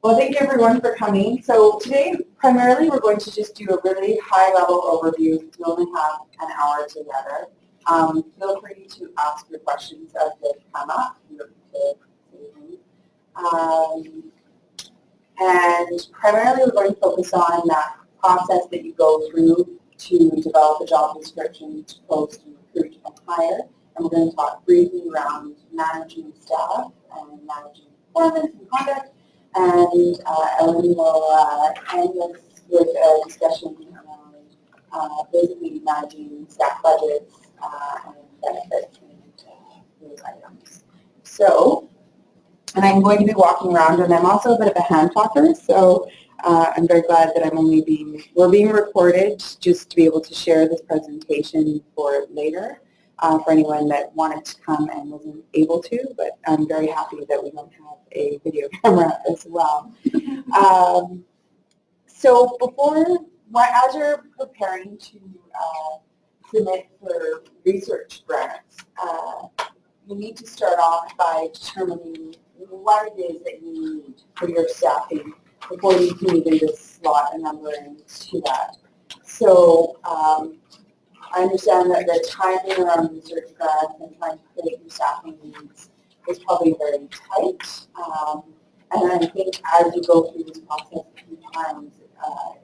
Well, thank you everyone for coming. So today, primarily, we're going to just do a really high-level overview. We only have an hour together. Feel free to ask your questions as they come up. And primarily, we're going to focus on that process that you go through to develop a job description, to post and recruit and hire. And we're going to talk briefly around managing staff and managing performance and conduct. And Ellen will end us with a discussion around basically managing staff budgets and benefits and those items. So, and I'm going to be walking around, and I'm also a bit of a hand talker, so I'm very glad that we're being recorded just to be able to share this presentation for later. For anyone that wanted to come and wasn't able to, but I'm very happy that we don't have a video camera as well. So as you're preparing to submit for research grants, you need to start off by determining what it is that you need for your staffing before you can even just slot a number into that. So I understand that the timing around research grants and trying to create your staffing needs is probably very tight. And I think as you go through this process a few times,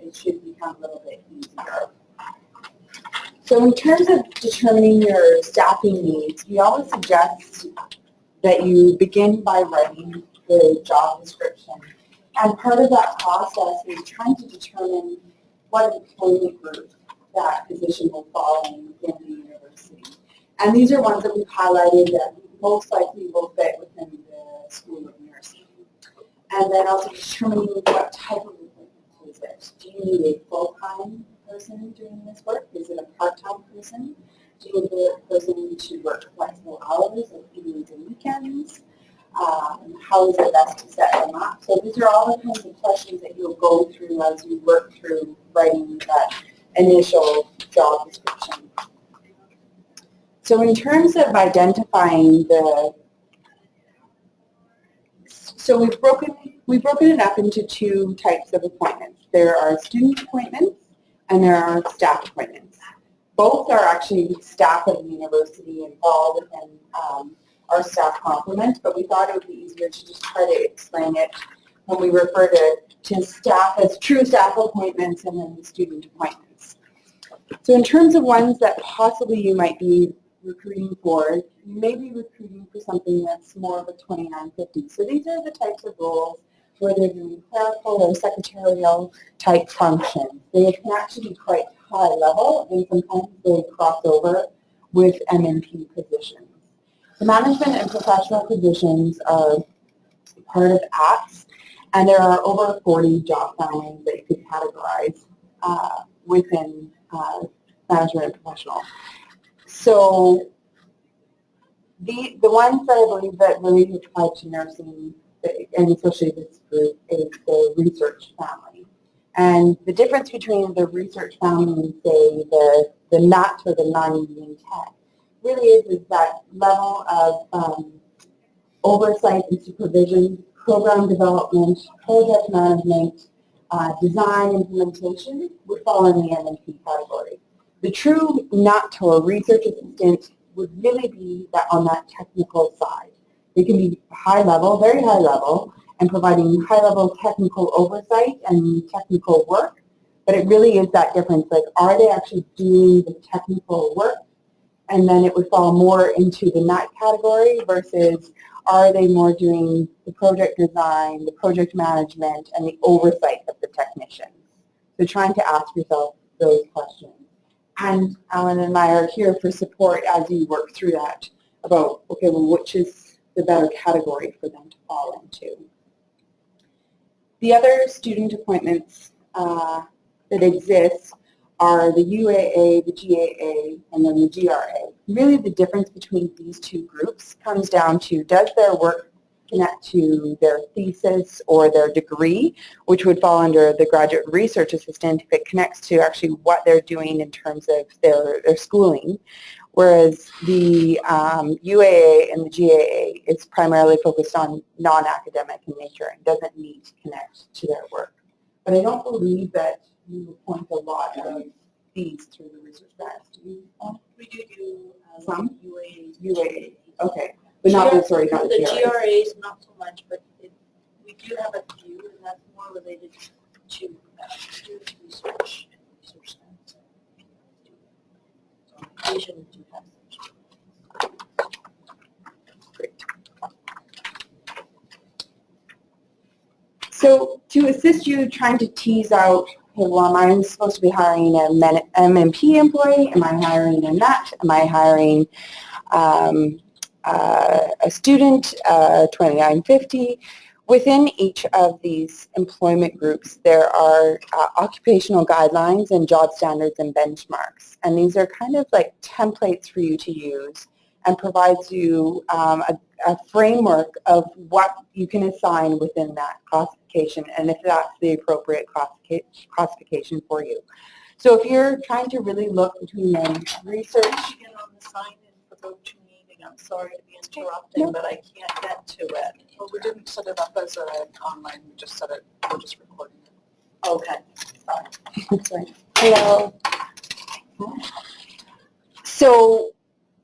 it should become a little bit easier. So in terms of determining your staffing needs, we always suggest that you begin by writing the job description. And part of that process is trying to determine what employment group that position will fall in within the university. And these are ones that we've highlighted that most likely will fit within the School of Nursing. And then also determining what type of employment is it. Do you need a full-time person doing this work? Is it a part-time person? Do you need a person to work flexible hours, like evenings and weekends? How is it best to set them up? So these are all the kinds of questions that you'll go through as you work through writing that initial job description. So in terms of identifying so we've broken it up into two types of appointments. There are student appointments and there are staff appointments. Both are actually staff of the university involved within our staff complement, but we thought it would be easier to just try to explain it when we refer to staff as true staff appointments and then student appointments. So in terms of ones that possibly you might be recruiting for, you may be recruiting for something that's more of a 2950. So these are the types of roles where they're doing clerical or secretarial type functions. They can actually be quite high level and sometimes they cross over with MNP positions. The management and professional positions are part of APSC, and there are over 40 job families that you could categorize within management and professional. So the ones that I believe that really apply to nursing, and especially this group, is the research family. And the difference between the research family and, say, the NUT or the non-union tech really is that level of oversight and supervision, program development, project management, design, implementation would fall in the MNP category. The true NUT or research assistant would really be on that technical side. They can be high level, very high level, and providing high level technical oversight and technical work, but it really is that difference, like are they actually doing the technical work? And then it would fall more into the NUT category versus are they more doing the project design, the project management, and the oversight of the technicians? So trying to ask yourself those questions. And Alan and I are here for support as you work through that about, okay, well, which is the better category for them to fall into. The other student appointments that exist are the UAA, the GAA, and then the GRA. Really the difference between these two groups comes down to, does their work connect to their thesis or their degree, which would fall under the graduate research assistant if it connects to actually what they're doing in terms of their schooling, whereas the UAA and the GAA is primarily focused on non-academic in nature and doesn't need to connect to their work. But I don't believe that you point a lot of these through the research grants. Do you? We do some UAAs. UAA, okay, but not the, sorry, not the GRAs. GRAs, not so much, but we do have a few, and that's more related to student research and research grants. So occasionally we do have such. Great. So to assist you trying to tease out, okay, well, am I supposed to be hiring a MMP employee? Am I hiring a NET? Am I hiring a student, 2950? Within each of these employment groups, there are occupational guidelines and job standards and benchmarks. And these are kind of like templates for you to use and provides you a framework of what you can assign within that classification and if that's the appropriate classification for you. So if you're trying to really look between the research. Get on the sign in for go-to meeting. I'm sorry to be interrupting, no. But I can't get to it. Well, we didn't set it up as an online, we just set it, we're just recording it. Okay. Sorry. That's right. Hello. So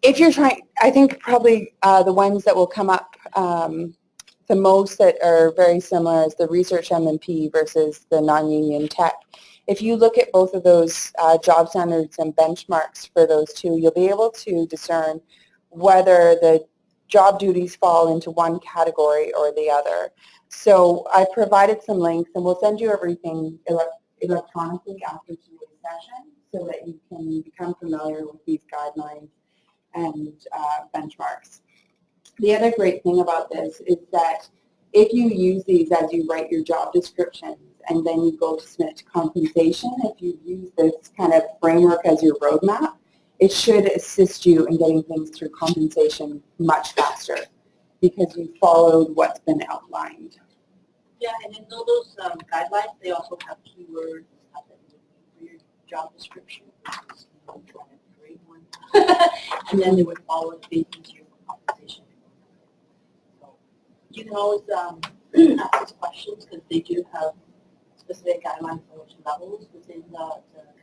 if you're trying, I think probably the ones that will come up the most that are very similar is the research MMP versus the non-union tech. If you look at both of those job standards and benchmarks for those two, you'll be able to discern whether the job duties fall into one category or the other. So I provided some links, and we'll send you everything electronically after today's session so that you can become familiar with these guidelines and benchmarks. The other great thing about this is that if you use these as you write your job descriptions and then you go to submit to compensation, if you use this kind of framework as your roadmap, it should assist you in getting things through compensation much faster because you followed what's been outlined. Yeah, and in those guidelines, they also have keywords that you would need for your job description. Great one. And then they would follow it based into your compensation. So you can always ask these questions because they do have specific guidelines for which levels within the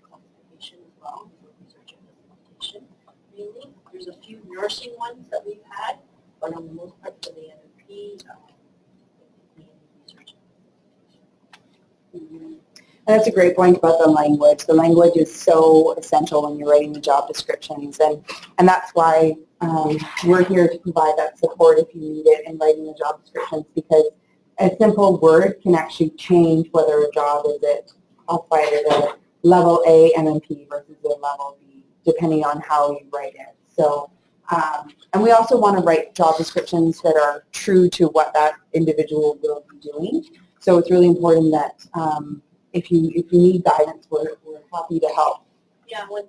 classification as well. Research and implementation. Mainly, there's a few nursing ones that we've had, but on the most part for the NMP, research and implementation. And that's a great point about the language. The language is so essential when you're writing the job descriptions, and that's why we're here to provide that support if you need it in writing the job descriptions, because a simple word can actually change whether a job is classified as a level A MMP versus a level B, depending on how you write it. So, and we also want to write job descriptions that are true to what that individual will be doing. So it's really important that if you need guidance, we're happy to help. Yeah, when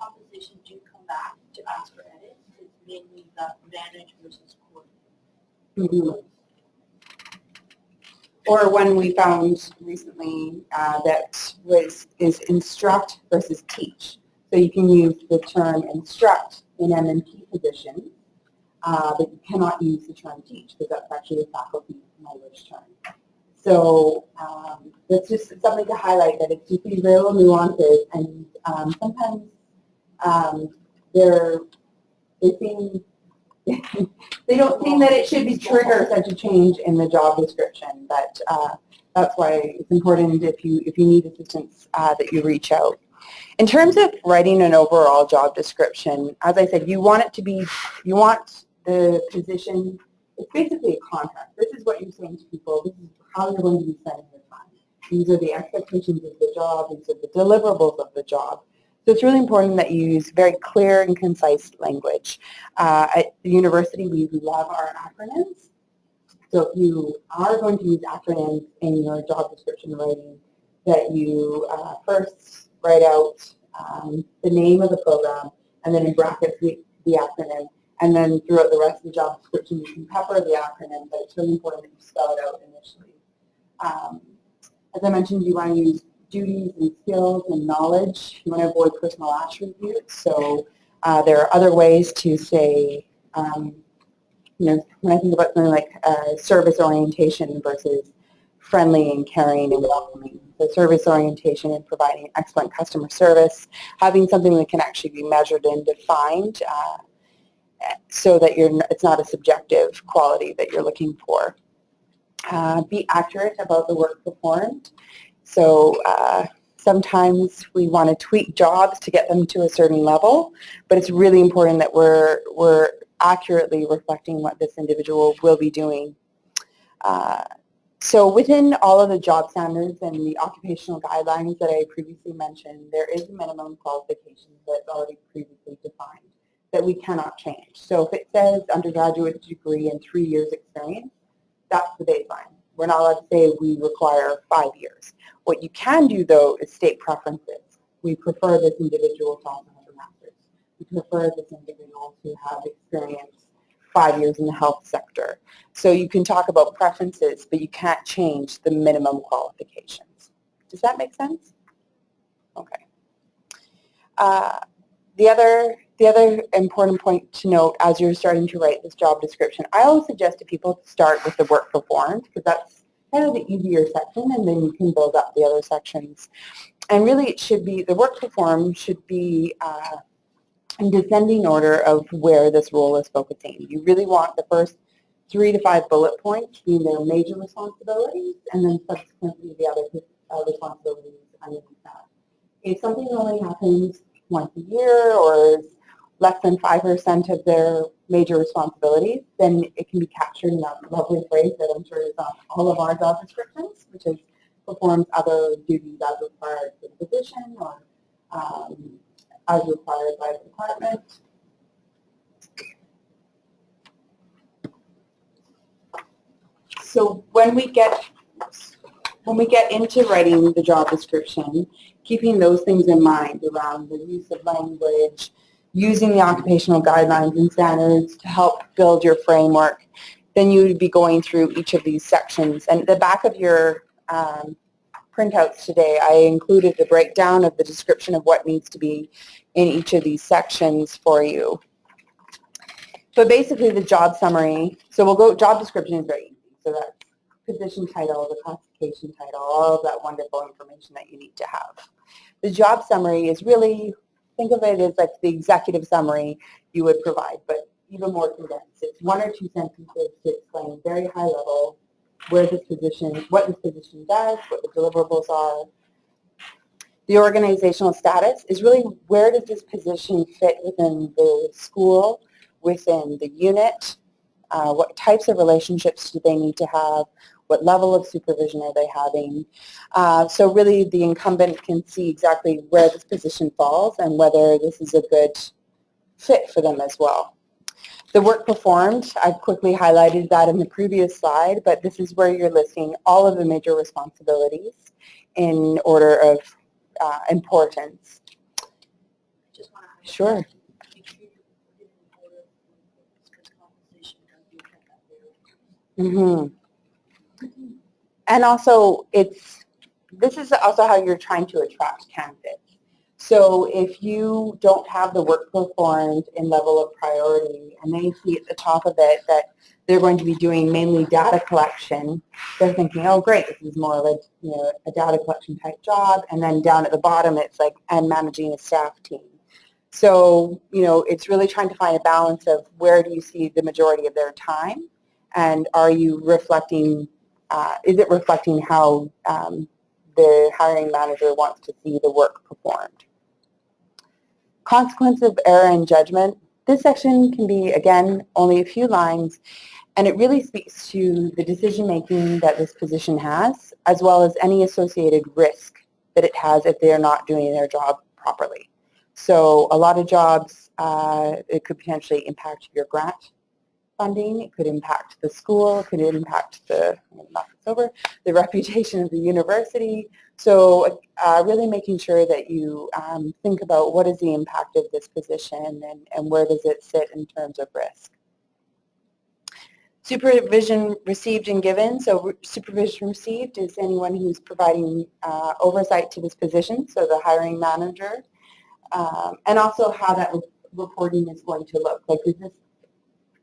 compensation do come back to ask for edits, it's mainly the manage versus coordinate. Mm-hmm. Or one we found recently that is instruct versus teach. So you can use the term instruct in MMP positions, but you cannot use the term teach because that's actually a faculty language term. So that's just something to highlight, that it's just these little nuances, and sometimes they don't seem that it should be trigger such a change in the job description, but that's why it's important if you need assistance that you reach out. In terms of writing an overall job description, as I said, you want the position, it's basically a contract. This is what you're saying to people. This is how you're going to be spending your time. These are the expectations of the job. These are the deliverables of the job. So it's really important that you use very clear and concise language. At the university, we love our acronyms. So if you are going to use acronyms in your job description writing, that you first write out the name of the program, and then in brackets the acronym, and then throughout the rest of the job description you can pepper the acronym, but it's really important that you spell it out initially. As I mentioned, you want to use duties and skills and knowledge. You want to avoid personal attributes, so There are other ways to say, when I think about something like service orientation versus friendly and caring and welcoming. So service orientation and providing excellent customer service, having something that can actually be measured and defined so that it's not a subjective quality that you're looking for. Be accurate about the work performed. So sometimes we want to tweak jobs to get them to a certain level, but it's really important that we're accurately reflecting what this individual will be doing. So within all of the job standards and the occupational guidelines that I previously mentioned, there is a minimum qualification that's already previously defined that we cannot change. So if it says undergraduate degree and 3 years experience, that's the baseline. We're not allowed to say we require 5 years. What you can do, though, is state preferences. We prefer this individual to also have a master's. We prefer this individual to have experience 5 years in the health sector. So you can talk about preferences, but you can't change the minimum qualifications. Does that make sense? Okay. The other important point to note as you're starting to write this job description, I always suggest to people to start with the work performed, because that's kind of the easier section, and then you can build up the other sections. And really it should be, the work performed should be in descending order of where this role is focusing. You really want the first 3 to 5 bullet points being their major responsibilities, and then subsequently the other responsibilities underneath that. If something only happens once a year or is less than 5% of their major responsibilities, then it can be captured in that lovely phrase that I'm sure is on all of our job descriptions, which is performs other duties as required for the position or as required by the department. So when we get into writing the job description, keeping those things in mind around the use of language, using the occupational guidelines and standards to help build your framework, then you would be going through each of these sections. And at the back of your printouts today, I included the breakdown of the description of what needs to be in each of these sections for you. But basically the job summary, so we'll go, job description is very easy. So that's position title, the classification title, all of that wonderful information that you need to have. The job summary is really, think of it as like the executive summary you would provide, but even more condensed. It's 1 or 2 sentences to explain very high level where this position, what this position does, what the deliverables are. The organizational status is really where does this position fit within the school, within the unit, what types of relationships do they need to have, what level of supervision are they having. So really the incumbent can see exactly where this position falls and whether this is a good fit for them as well. The work performed, I've quickly highlighted that in the previous slide, but this is where you're listing all of the major responsibilities in order of importance. Just want to Sure. make sure you put it in order because compensation does impact that very. And also, this is also how you're trying to attract candidates. So if you don't have the work performed in level of priority and they see at the top of it that they're going to be doing mainly data collection, they're thinking, oh great, this is more of a data collection type job, and then down at the bottom it's like, and managing a staff team. So, it's really trying to find a balance of where do you see the majority of their time, and are you reflecting, is it reflecting how the hiring manager wants to see the work performed. Consequence of error in judgment. This section can be, again, only a few lines, and it really speaks to the decision-making that this position has, as well as any associated risk that it has if they are not doing their job properly. So a lot of jobs, it could potentially impact your grant funding, it could impact the school, it could impact the reputation of the university. So really making sure that you think about what is the impact of this position and where does it sit in terms of risk. Supervision received and given. So supervision received is anyone who's providing oversight to this position, so the hiring manager, and also how that reporting is going to look like. Does this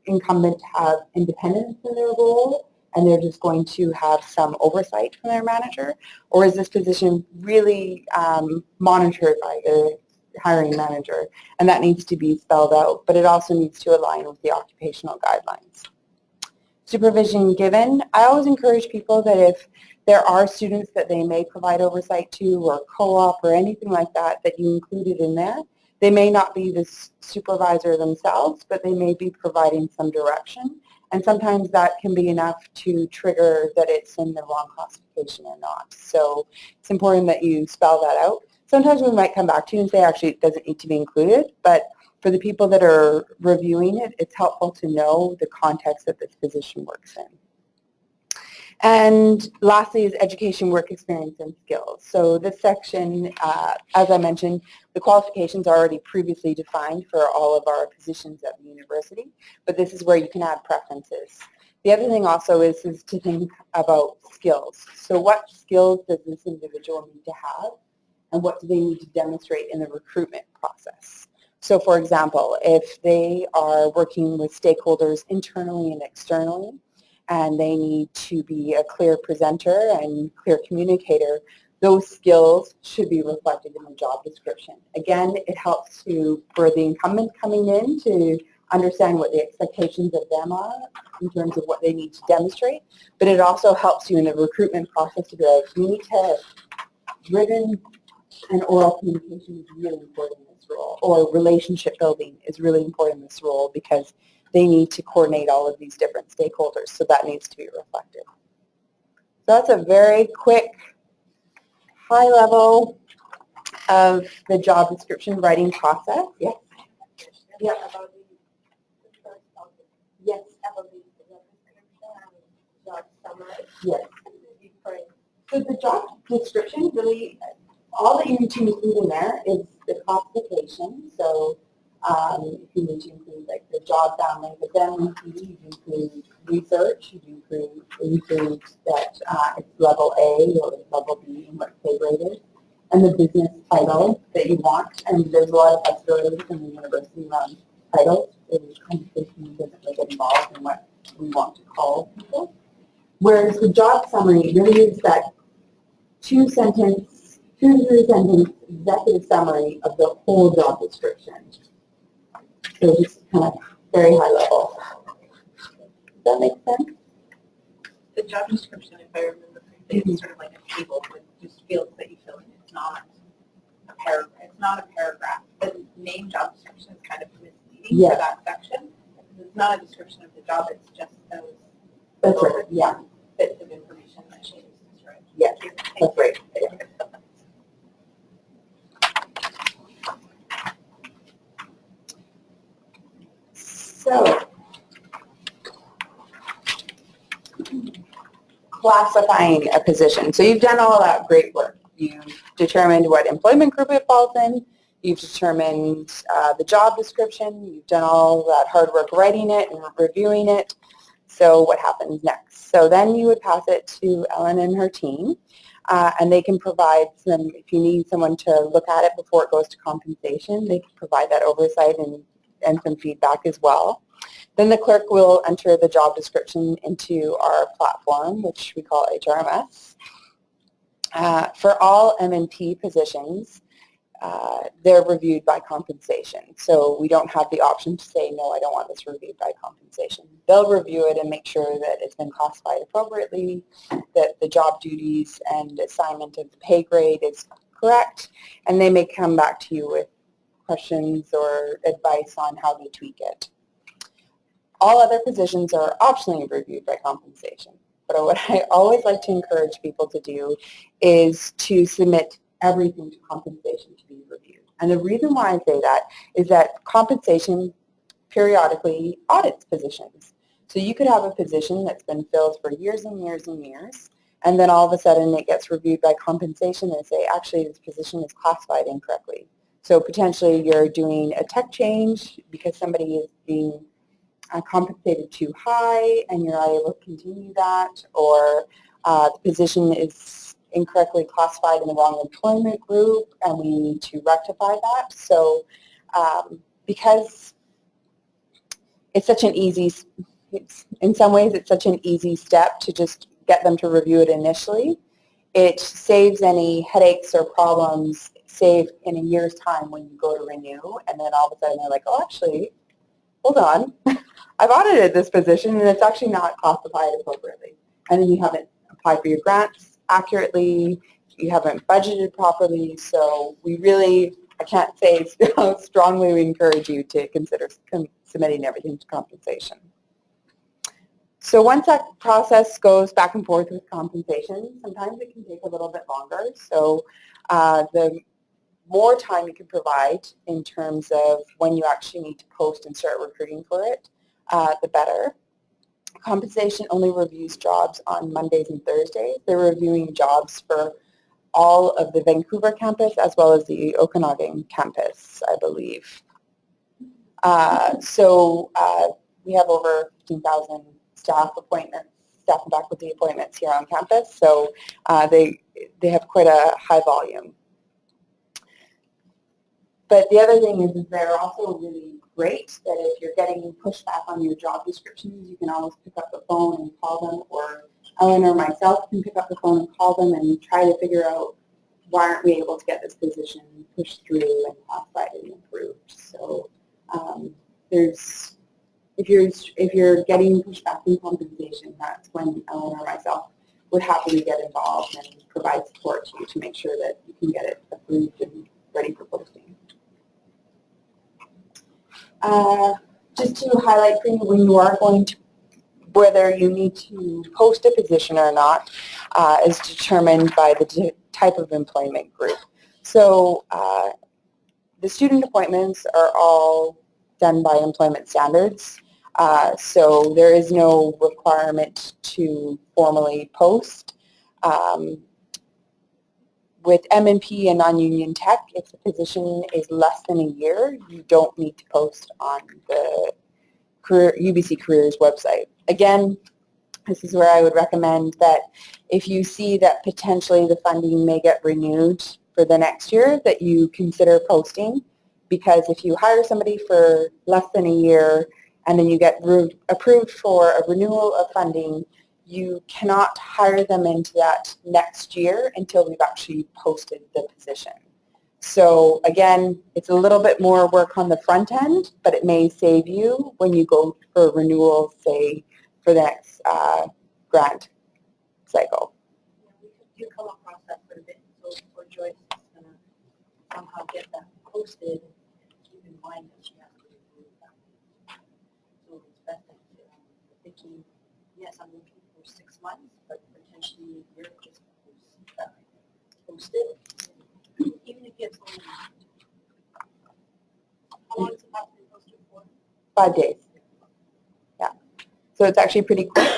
incumbent have independence in their role and they're just going to have some oversight from their manager? Or is this position really monitored by the hiring manager? And that needs to be spelled out, but it also needs to align with the occupational guidelines. Supervision given. I always encourage people that if there are students that they may provide oversight to, or co-op or anything like that, that you include it in there. They may not be the supervisor themselves, but they may be providing some direction. And sometimes that can be enough to trigger that it's in the wrong classification or not. So it's important that you spell that out. Sometimes we might come back to you and say, actually, it doesn't need to be included, but for the people that are reviewing it, it's helpful to know the context that this position works in. And lastly is education, work experience, and skills. So this section, as I mentioned, the qualifications are already previously defined for all of our positions at the university, but this is where you can add preferences. The other thing also is to think about skills. So what skills does this individual need to have, and what do they need to demonstrate in the recruitment process? So for example, if they are working with stakeholders internally and externally, and they need to be a clear presenter and clear communicator, those skills should be reflected in the job description. Again, it helps for the incumbent coming in to understand what the expectations of them are in terms of what they need to demonstrate, but it also helps you in the recruitment process to be like, you need to have written and oral communication is really important in this role, or relationship building is really important in this role because they need to coordinate all of these different stakeholders, so that needs to be reflected. So that's a very quick, high level of the job description writing process. Yes? Yeah, about the first topic. Yes. About the job description and job summary. Yes. Different. So the job description really, all that you need to include in there is the classification. So if you need to include like the job family, but then you include research, you include that it's level A or level B and what pay grade is, and the business title that you want. And there's a lot of flexibility from the university around titles. So compensation doesn't really get involved in what we want to call people. Whereas the job summary really is that 2 to 3 sentence executive summary of the whole job description. So just kind of very high level. Does that make sense? The job description, if I remember correctly, is sort of like a table with just fields that you fill in. It's not a paragraph. It's not a paragraph. The name job description is kind of misleading for that section. It's not a description of the job. It's just those That's right. Yeah. bits of information that she uses, right? Yes. That's right. Yeah. So, classifying a position. So you've done all that great work. You've determined what employment group it falls in. You've determined the job description. You've done all that hard work writing it and reviewing it. So what happens next? So then you would pass it to Ellen and her team, and they can provide some, if you need someone to look at it before it goes to compensation, they can provide that oversight and some feedback as well. Then the clerk will enter the job description into our platform, which we call HRMS. For all M&P positions, they're reviewed by compensation. So we don't have the option to say, no, I don't want this reviewed by compensation. They'll review it and make sure that it's been classified appropriately, that the job duties and assignment of the pay grade is correct, and they may come back to you with questions or advice on how they tweak it. All other positions are optionally reviewed by compensation. But what I always like to encourage people to do is to submit everything to compensation to be reviewed. And the reason why I say that is that compensation periodically audits positions. So you could have a position that's been filled for years and years and years, and then all of a sudden it gets reviewed by compensation and say, actually, this position is classified incorrectly. So potentially you're doing a tech change because somebody is being compensated too high and you're not able to continue that, or the position is incorrectly classified in the wrong employment group and we need to rectify that. So because it's such an easy, in some ways it's such an easy step to just get them to review it initially. It saves any headaches or problems, save in a year's time when you go to renew, and then all of a sudden they're like, oh, actually, hold on, I've audited this position and it's actually not classified appropriately. And then you haven't applied for your grants accurately, you haven't budgeted properly, so we really, I can't say how strongly we encourage you to consider submitting everything to compensation. So once that process goes back and forth with compensation, sometimes it can take a little bit longer. So the more time you can provide in terms of when you actually need to post and start recruiting for it, the better. Compensation only reviews jobs on Mondays and Thursdays. They're reviewing jobs for all of the Vancouver campus as well as the Okanagan campus, I believe. We have over 15,000 staff appointments, staff and faculty appointments here on campus, so they have quite a high volume. But the other thing is they're also really great that if you're getting pushback on your job descriptions, you can always pick up the phone and call them, or Ellen or myself can pick up the phone and call them and try to figure out why aren't we able to get this position pushed through and classified and approved. So if you're getting pushback in compensation, that's when Ellen or myself would happily get involved and provide support to you to make sure that you can get it approved and ready for posting. Just to highlight for you, when you are going to, whether you need to post a position or not is determined by the type of employment group. So the student appointments are all done by employment standards. So there is no requirement to formally post. With M&P and non-union tech, if the position is less than a year, you don't need to post on the UBC Careers website. Again, this is where I would recommend that if you see that potentially the funding may get renewed for the next year, that you consider posting, because if you hire somebody for less than a year and then you get approved for a renewal of funding, you cannot hire them into that next year until we've actually posted the position. So again, it's a little bit more work on the front end, but it may save you when you go for renewal, say, for the next grant cycle. Yeah, we could come across that for a bit. So for Joyce, is going to somehow get that posted, keep in mind that she has to review that. So it's best that thinking, yes, I'm looking for 6 months, but potentially you're just posted. Even if it's only, how long does it have to be posted for? 5 days. Yeah. So it's actually pretty quick.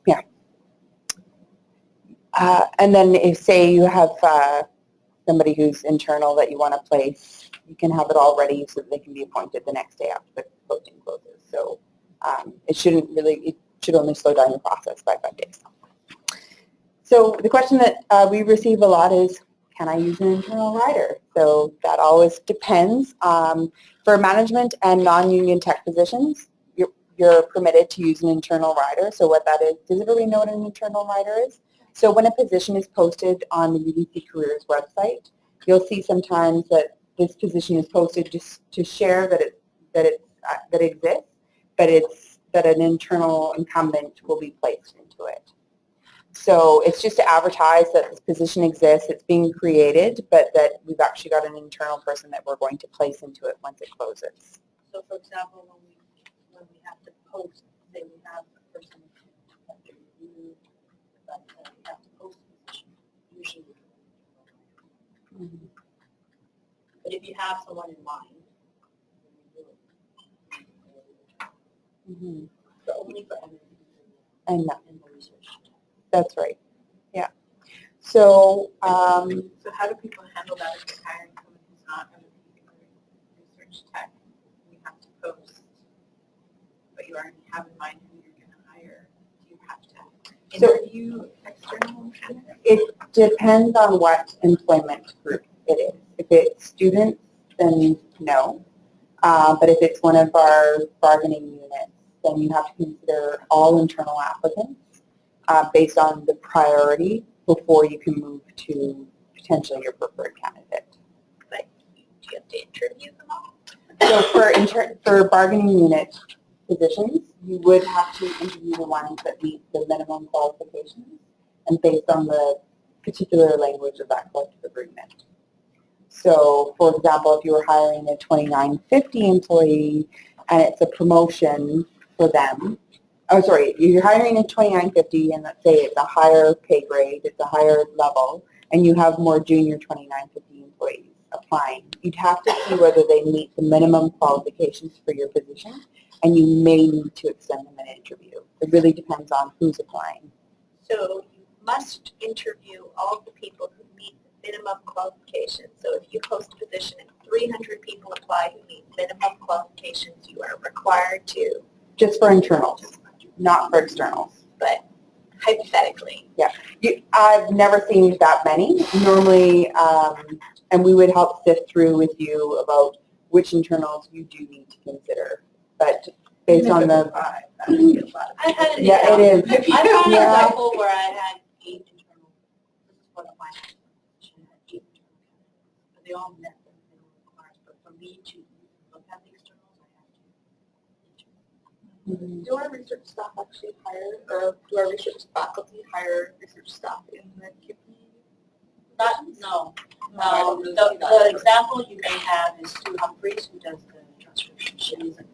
Yeah. And then if, say, you have somebody who's internal that you want to place, you can have it all ready so that they can be appointed the next day after the posting closes. So it shouldn't really, it should only slow down the process by 5 days. So the question that we receive a lot is, can I use an internal rider? So that always depends. For management and non-union tech positions, you're permitted to use an internal rider. So what that is, does everybody know what an internal rider is? So when a position is posted on the UBC Careers website, you'll see sometimes that this position is posted just to share that it exists, but it's that an internal incumbent will be placed into it. So it's just to advertise that this position exists, it's being created, but that we've actually got an internal person that we're going to place into it once it closes. So for example, when we have to post, say we have a person that they review, but we have to post the position, usually we do. But if you have someone in mind, then you do it. So only for everything And in the research. that's right. Yeah. So, So how do people handle that if they're hiring someone who's not going to be research tech? You have to post, but you already have in mind who you're going to hire. Do you have to interview external candidates? it depends on what employment group it is. If it's students, then no. But if it's one of our bargaining units, then you have to consider all internal applicants based on the priority before you can move to potentially your preferred candidate. But do you have to interview them all? So for bargaining unit positions, you would have to interview the ones that meet the minimum qualifications and based on the particular language of that collective agreement. So, for example, if you were hiring a 2950 employee and it's a promotion for them, you're hiring a 2950 and let's say it's a higher pay grade, it's a higher level, and you have more junior 2950 employees applying, you'd have to see whether they meet the minimum qualifications for your position, and you may need to extend them an interview. It really depends on who's applying. So you must interview all the people who meet the minimum qualifications. So if you post a position and 300 people apply who meet minimum qualifications, you are required to. Just for internals, not for externals. But hypothetically. Yeah. I've never seen that many. Normally, and we would help sift through with you about which internals you do need to consider. But based on the... I've had it. Yeah, it is. I've had an Yeah. example where I had 8 internal, this is what my position had 8 internal candidates, but they all met the minimum requirements. But for me to look at the externals, I have to interview. Do our research staff actually hire, or do our research faculty hire research staff in the QP? No. I really see that. The example you may have is Sue Humphreys, who does the transcription. She is a QP.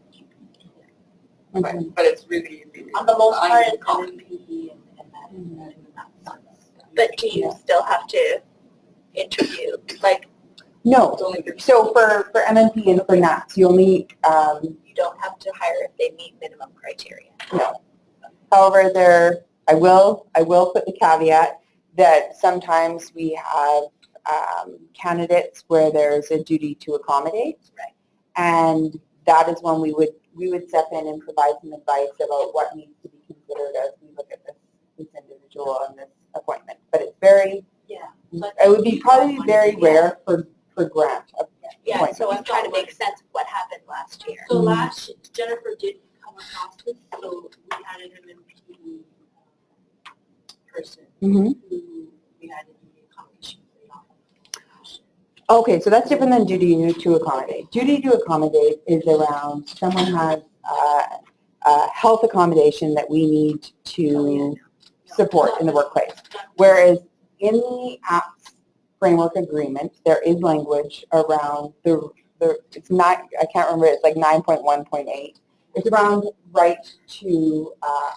But it's really easy. On the most part, it's common. MPE and that. But do you still have to interview? Like, No. It's only good. So for MMP and for NATS, you only... you don't have to hire if they meet minimum criteria. No. However, I will put the caveat that sometimes we have candidates where there's a duty to accommodate, Right. and that is when we would step in and provide some advice about what needs to be considered as we look at this individual and this appointment. But it's very, Yeah. it would be probably very rare for grant. Yeah, so I'm trying to make sense of what happened last year. So last, Jennifer did come across this, so we had an MMP person Mhm. who we had to do the accommodation for the office. Okay, so that's different than duty to accommodate. Duty to accommodate is around someone has a health accommodation that we need to support in the workplace. Whereas in the APPS framework agreement, there is language around it's not, I can't remember, it's like 9.1.8. It's around right to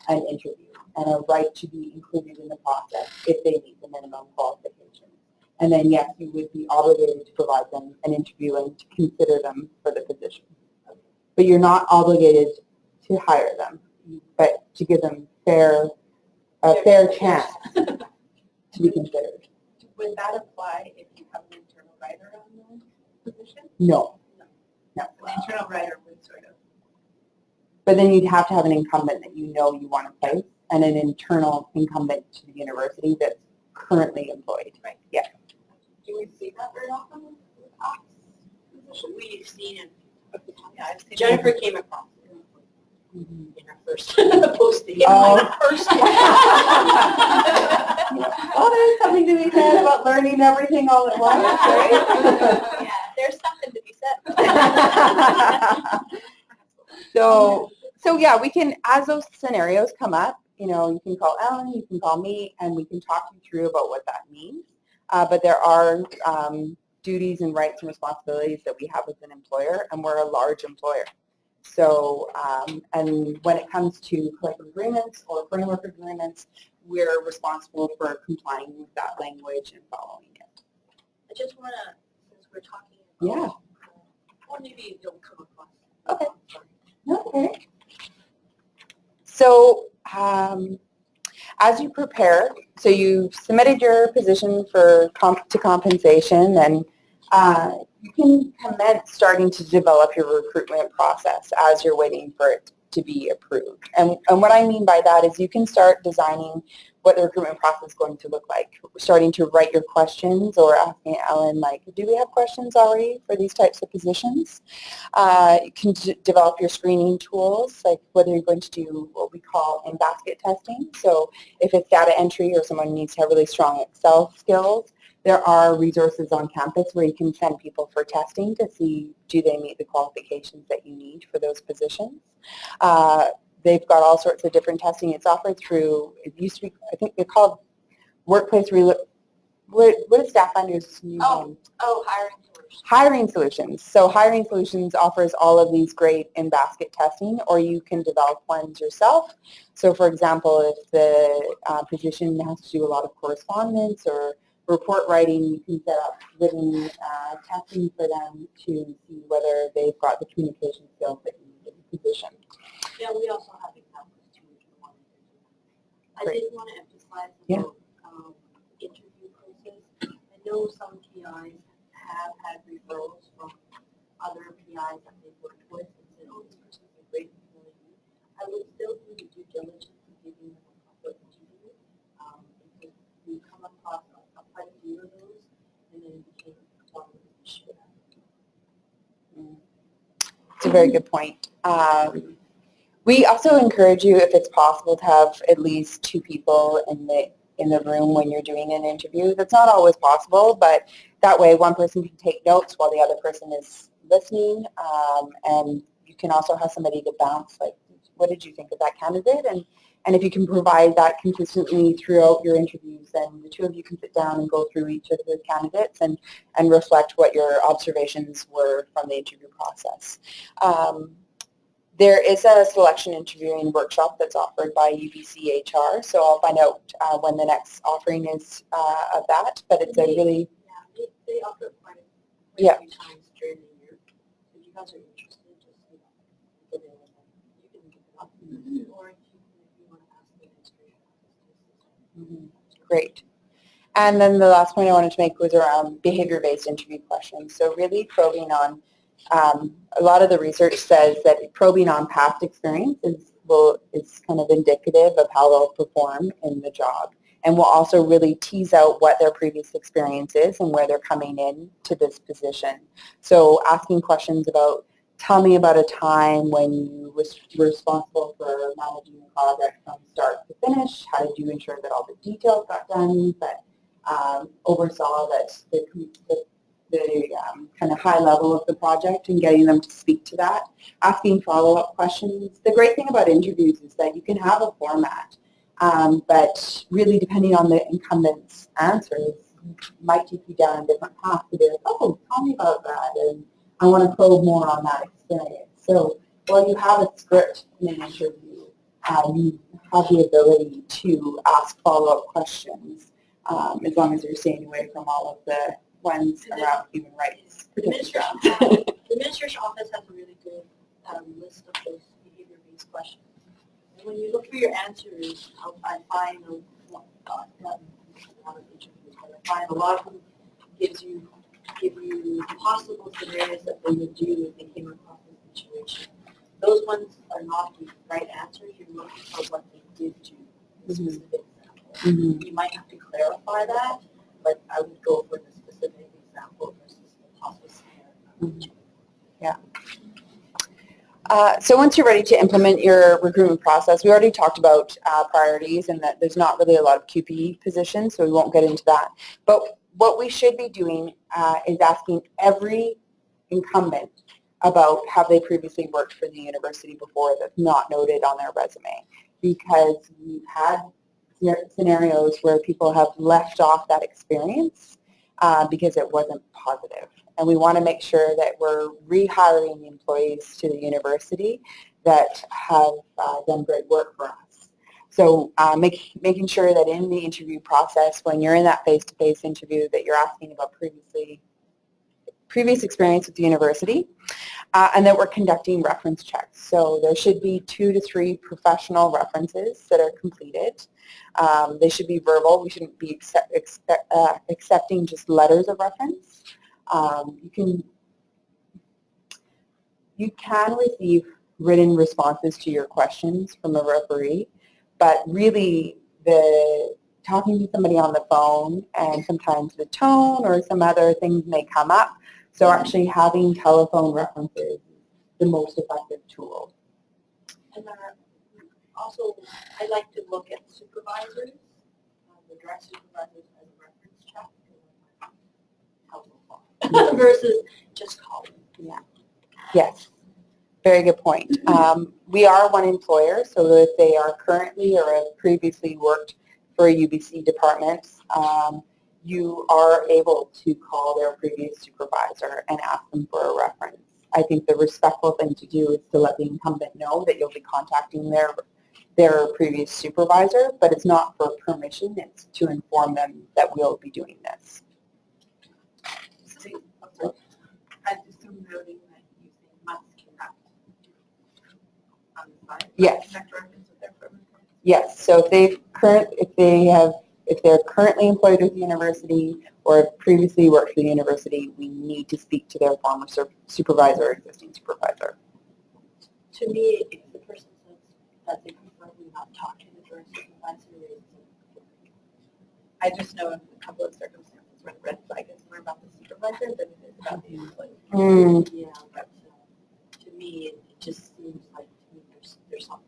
an interview and a right to be included in the process if they meet the minimum qualifications. And then, yes, you would be obligated to provide them an interview and to consider them for the position. But you're not obligated to hire them, but to give them a fair chance to be considered. Would that apply if you have an internal writer on the position? No. An internal writer would sort of. But then you'd have to have an incumbent that you know you want to place and an internal incumbent to the university that's currently employed. Right. Yeah. Do we see that very often with ops positions? We've seen it. Yeah, I've seen Jennifer came across it Mhm. in her first posting. First Well, there's something to be said about learning everything all at once, right? Yeah, there's something to be said. So yeah, we can, as those scenarios come up, you can call Ellen, you can call me, and we can talk you through about what that means. But there are duties and rights and responsibilities that we have as an employer, and we're a large employer. So, and when it comes to collective agreements or framework agreements, we're responsible for complying with that language and following it. I just want to, since we're talking Yeah. about, or maybe you'll come across. Okay. Okay. So, as you prepare, so you submitted your position for to compensation, and you can commence starting to develop your recruitment process as you're waiting for it to be approved. And what I mean by that is you can start designing what the recruitment process is going to look like. We're starting to write your questions or asking Ellen, like, do we have questions already for these types of positions? You can develop your screening tools, like whether you're going to do what we call in-basket testing. So if it's data entry or someone needs to have really strong Excel skills, there are resources on campus where you can send people for testing to see do they meet the qualifications that you need for those positions. They've got all sorts of different testing. It's offered through, it used to be, I think they're called Workplace, what is Staff Finder's new name? Hiring Solutions. Hiring Solutions. So Hiring Solutions offers all of these great in-basket testing, or you can develop ones yourself. So for example, if the position has to do a lot of correspondence or report writing, you can set up written testing for them to see whether they've got the communication skills that you need in the position. Yeah, we also have examples too. If you wanted to do that. I Great. did want to emphasize Yeah. about interview process. I know some PIs have had referrals from other PIs that they've worked with and said, oh, this person's a great employee. I would still do the due diligence of giving them a proper interview because we come across quite a few of those and then it became one of the issue. It's a very good point. We also encourage you, if it's possible, to have at least 2 people in the room when you're doing an interview. That's not always possible, but that way one person can take notes while the other person is listening, and you can also have somebody to bounce, like, what did you think of that candidate? And if you can provide that consistently throughout your interviews, then the 2 of you can sit down and go through each of the candidates and reflect what your observations were from the interview process. There is a selection interviewing workshop that's offered by UBC HR, so I'll find out when the next offering is of that, but it's a really... Yeah, they offer quite a Yeah. few times during the year. So if you guys are interested, just get in and you can get it up. Or if you want to ask the administration. Great. And then the last point I wanted to make was around behavior-based interview questions. So really probing on, a lot of the research says that probing on past experience is kind of indicative of how they'll perform in the job. And we'll also really tease out what their previous experience is and where they're coming in to this position. So asking questions about, tell me about a time when you were responsible for managing the project from start to finish. How did you ensure that all the details got done, that oversaw that the kind of high level of the project, and getting them to speak to that. Asking follow-up questions. The great thing about interviews is that you can have a format, but really depending on the incumbent's answers, might take you down a different path to be like, oh, tell me about that, and I want to probe more on that experience. So while you have a script in an interview, you have the ability to ask follow-up questions as long as you're staying away from all of the ones around human rights. The administration office has a really good list of those behavior-based questions. And when you look for your answers, I find a a lot of them give you possible scenarios that they would do if they came across a situation. Those ones are not the right answers. You're looking for what they did do in a specific example. You might have to clarify that, but I would go for the specific example versus the possible scenario. Yeah. So once you're ready to implement your recruitment process, we already talked about priorities and that there's not really a lot of QP positions, so we won't get into that. But what we should be doing is asking every incumbent about have they previously worked for the university before that's not noted on their resume, because we've had scenarios where people have left off that experience because it wasn't positive. And we want to make sure that we're rehiring the employees to the university that have done great work for us. So making sure that in the interview process, when you're in that face-to-face interview, that you're asking about previous experience with the university, and that we're conducting reference checks. So there should be 2 to 3 professional references that are completed. They should be verbal. We shouldn't be accepting just letters of reference. You can receive written responses to your questions from a referee, but really talking to somebody on the phone, and sometimes the tone or some other things may come up. So actually having telephone references is the most effective tool. And also, I like to look at supervisors, the direct supervisors as a reference check versus just calling. Yeah. Yes. Very good point. We are one employer, so if they are currently or have previously worked for a UBC department, you are able to call their previous supervisor and ask them for a reference. I think the respectful thing to do is to let the incumbent know that you'll be contacting their previous supervisor, but it's not for permission, it's to inform them that we'll be doing this. I assume noting that you say must conduct on the side. Yes. Conduct reference with their firm. Yes. So if they're currently employed with the university or have previously worked for the university, we need to speak to their former supervisor or existing supervisor. To me, if the person says that they prefer we not talk to the direct supervisor, I just know in a couple of circumstances where the red flag is more about the supervisor than it is about the employee. Yeah, but to me, it just seems like there's a situation.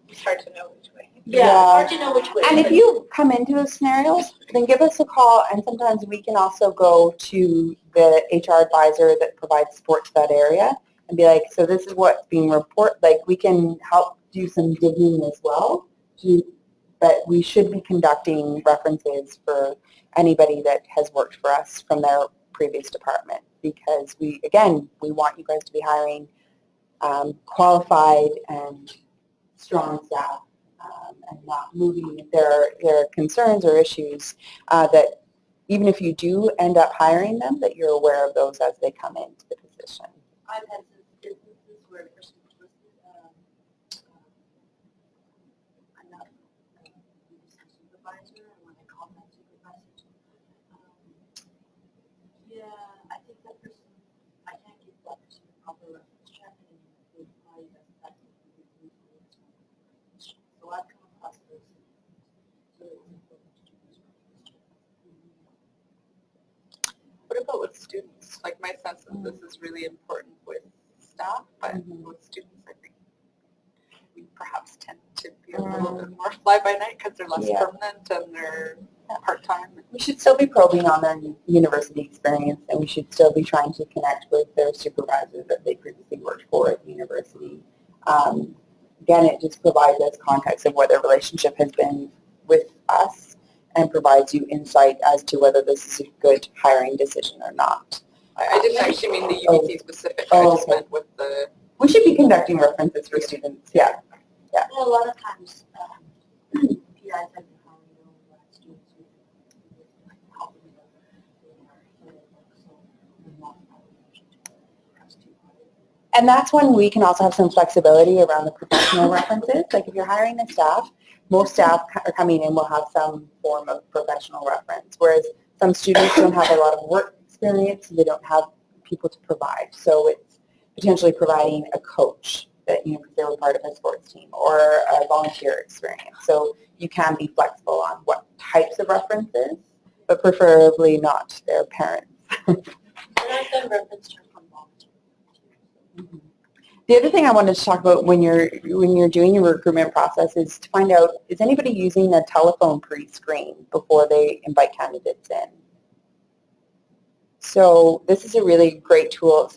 It's hard to know which way. Yeah. Hard to know which way. And if you come into those scenarios, then give us a call, and sometimes we can also go to the HR advisor that provides support to that area and be like, so this is what's being reported. Like, we can help do some digging as well, but we should be conducting references for anybody that has worked for us from their previous department, because we want you guys to be hiring qualified and strong staff, and not moving if there are concerns or issues that even if you do end up hiring them, that you're aware of those as they come into the position. I've had instances where a person was listed, I'm not a supervisor, and when I call that supervisor, yeah, I think that person, I can't give that person a proper reference check, and the employee doesn't have to do it. So I've come across those. So it's important to do these reference checks. What about with students? Like, my sense is this is really important with staff, but with students, I think we perhaps tend to be a little bit more fly-by-night because they're less permanent and they're part-time. We should still be probing on their university experience, and we should still be trying to connect with their supervisors that they previously worked for at the university. Again, it just provides us context of what their relationship has been with us and provides you insight as to whether this is a good hiring decision or not. I didn't actually mean the UBC specific. I just meant with the... We should be conducting references for students, yeah. Yeah, a lot of times, PIs have been hiring their own students who help them with And that's when we can also have some flexibility around the professional references. Like, if you're hiring a staff, most staff are coming in will have some form of professional reference, whereas some students don't have a lot of work experience, so they don't have people to provide. So it's potentially providing a coach that, you know, they were part of a sports team, or a volunteer experience. So you can be flexible on what types of references, but preferably not their parents. And I've done reference check on volunteers. The other thing I wanted to talk about when you're doing your recruitment process is to find out, is anybody using a telephone pre-screen before they invite candidates in? So this is a really great tool.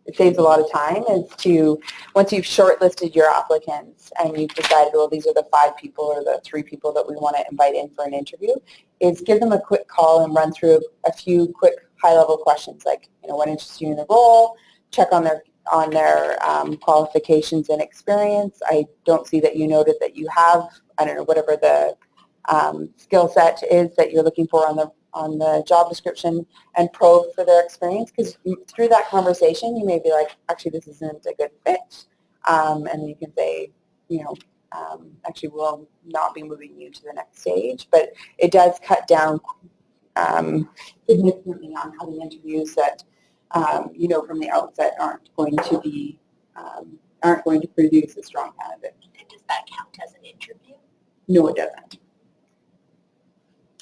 It saves a lot of time, is to, once you've shortlisted your applicants and you've decided, well, these are the 5 people or the 3 people that we want to invite in for an interview, is give them a quick call and run through a few quick high-level questions, like, you know, what interests you in the role, check on their qualifications and experience. I don't see that you noted that you have, I don't know, whatever the skill set is that you're looking for on the job description, and probe for their experience, because through that conversation you may be like, actually this isn't a good fit, and you can say, you know, actually we'll not be moving you to the next stage. But it does cut down significantly on how the interviews that you know from the outset aren't going to be aren't going to produce a strong candidate. And does that count as an interview? No, it doesn't.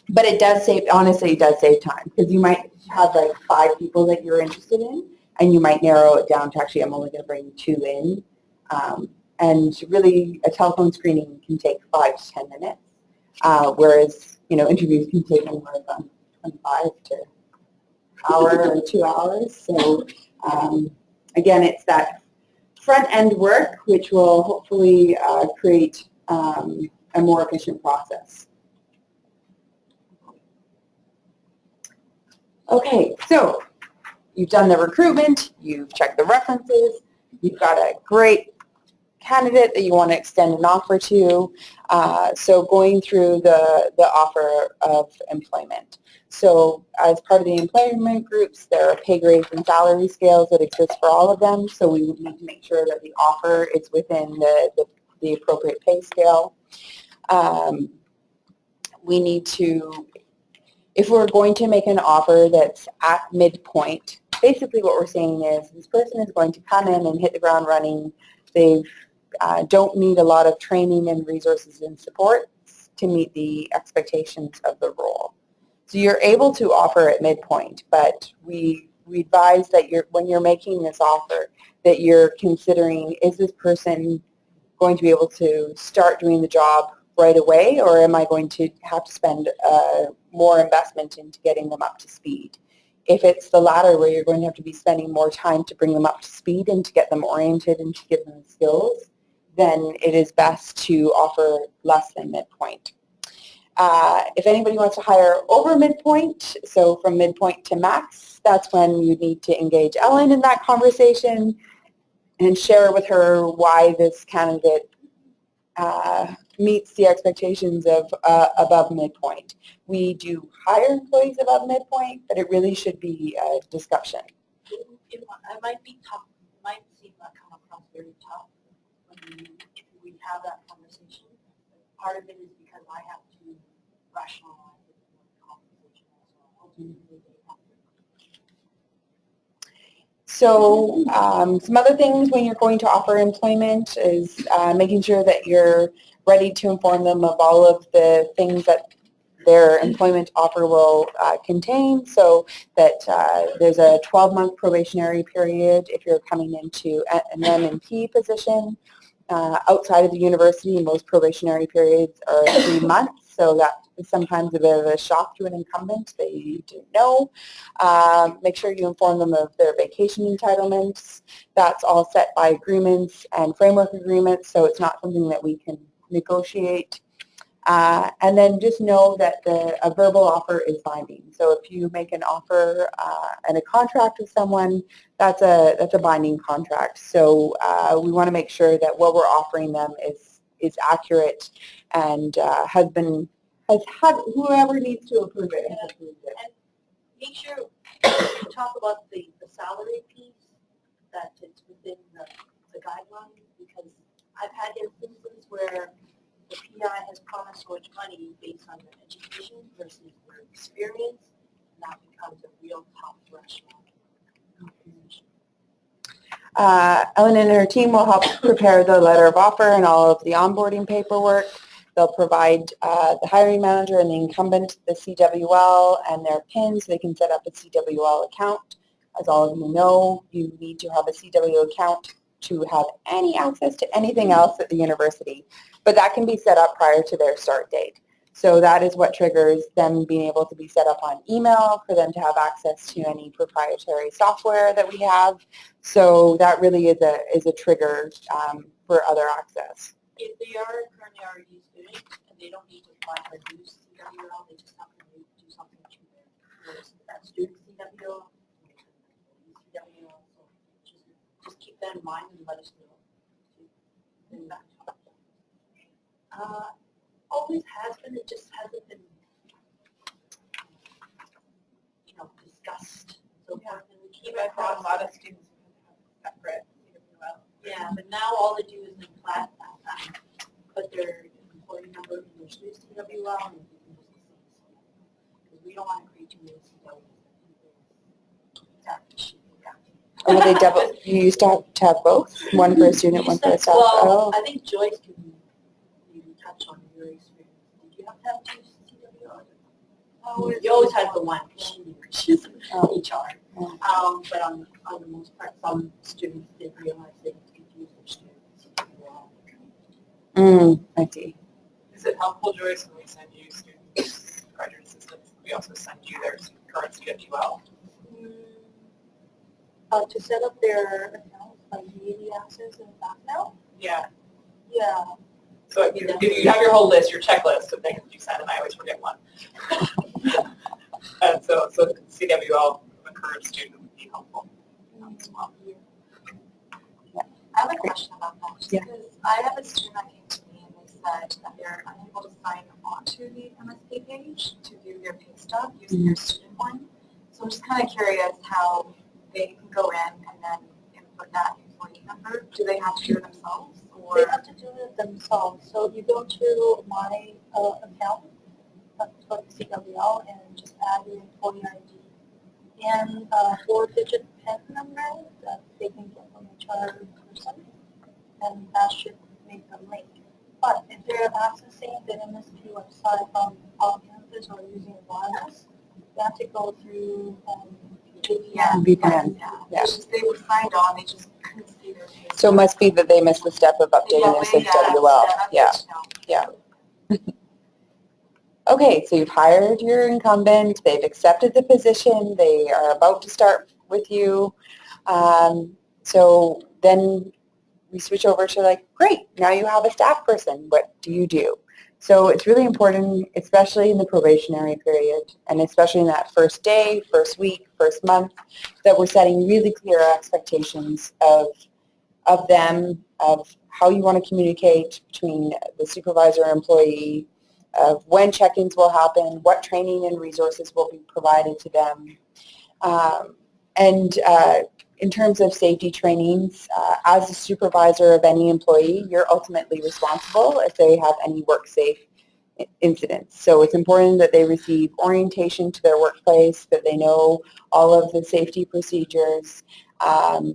But it does save, honestly, it does save time because you might have like 5 people that you're interested in, and you might narrow it down to actually I'm only going to bring 2 in. And really, a telephone screening can take 5 to 10 minutes, whereas, you know, interviews can take anywhere from 25 to an hour or 2 hours. So, again, it's that front-end work which will hopefully create a more efficient process. Okay, so you've done the recruitment, you've checked the references, you've got a great candidate that you want to extend an offer to, so going through the offer of employment. So as part of the employment groups, there are pay grades and salary scales that exist for all of them, so we need to make sure that the offer is within the appropriate pay scale. We need to, if we're going to make an offer that's at midpoint, basically what we're saying is this person is going to come in and hit the ground running. They don't need a lot of training and resources and support to meet the expectations of the role. So you're able to offer at midpoint, but we advise that when you're making this offer, that you're considering, is this person going to be able to start doing the job right away, or am I going to have to spend more investment into getting them up to speed? If it's the latter, where you're going to have to be spending more time to bring them up to speed and to get them oriented and to give them skills, then it is best to offer less than midpoint. If anybody wants to hire over midpoint, so from midpoint to max, that's when you need to engage Ellen in that conversation and share with her why this candidate meets the expectations of above midpoint. We do hire employees above midpoint, but it really should be a discussion. I might be tough, might seem like come across very tough if we have that conversation. Part of it is because I have to rationalize it in the conversation as well. Ultimately, they have to. So some other things when you're going to offer employment is making sure that you're ready to inform them of all of the things that their employment offer will contain, so that there's a 12-month probationary period if you're coming into an M&P position. Outside of the university, most probationary periods are 3 months, so that is sometimes a bit of a shock to an incumbent that you didn't know. Make sure you inform them of their vacation entitlements. That's all set by agreements and framework agreements, so it's not something that we can negotiate. And then just know that a verbal offer is binding. So if you make an offer and a contract with someone, that's a binding contract. So we want to make sure that what we're offering them is accurate and has had whoever needs to approve it has approved it. And make sure you talk about the salary piece, that it's within the guidelines, because I've had instances where the PI has promised so much money based on their education versus their experience, and that becomes a real tough threshold. Ellen and her team will help prepare the letter of offer and all of the onboarding paperwork. They'll provide the hiring manager and the incumbent the CWL and their PIN so they can set up a CWL account. As all of you know, you need to have a CWL account to have any access to anything else at the university, but that can be set up prior to their start date. So that is what triggers them being able to be set up on email, for them to have access to any proprietary software that we have. So that really is a trigger for other access. If they are a currently RE student and they don't need to apply for a new CWL, they just have to do something to their student CWL. So just keep that in mind and let us know. Always has been, it just hasn't been, discussed. So far, and we keep I've had across a lot of students who have separate CWL. Yeah, but now all they do is they put their employee number in their student CWL and they can just because we don't want to create too many CWLs. Or were they double? You used to have both? One for a student, one for a staff? Well, Oh. I think Joyce can maybe touch on your experience. Did you have to have two CWO? You always had the one, she's HR. Oh. But on the most part, some students did realize they could use their students. I see. Is it helpful, Joyce, when we send you students, graduate assistants, we also send you their current CWL? To set up their accounts, like the access and back now? Yeah. Yeah. So if you have your whole list, your checklist of things you send, and I always forget one. And so CWL of a current student would be helpful as well. I have a question about that, just Yeah. because I have a student that came to me and they said that they're unable to sign onto the MSP page to view their pay stub using their student one. So I'm just kind of curious how they can go in and then input that employee number. Do they have to do it themselves? Or They have to do it themselves. So you go to my account, for the CWL, and just add your employee ID and a 4-digit PIN number that they can get from HR person, and that should make them link. But if they're accessing the MSP website from off-campus or using wireless, they have to go through VPN. VPN. Yeah. It's just they were signed on, they just couldn't see their pay So it stub. must be that they missed the step of updating their CWL. Yeah. Yeah. Okay, so you've hired your incumbent, they've accepted the position, they are about to start with you. So then we switch over to like, great, now you have a staff person, what do you do? So it's really important, especially in the probationary period, and especially in that first day, first week, first month, that we're setting really clear expectations of them, of how you want to communicate between the supervisor and employee, of when check-ins will happen, what training and resources will be provided to them. In terms of safety trainings, as a supervisor of any employee, you're ultimately responsible if they have any work-safe incidents. So it's important that they receive orientation to their workplace, that they know all of the safety procedures, and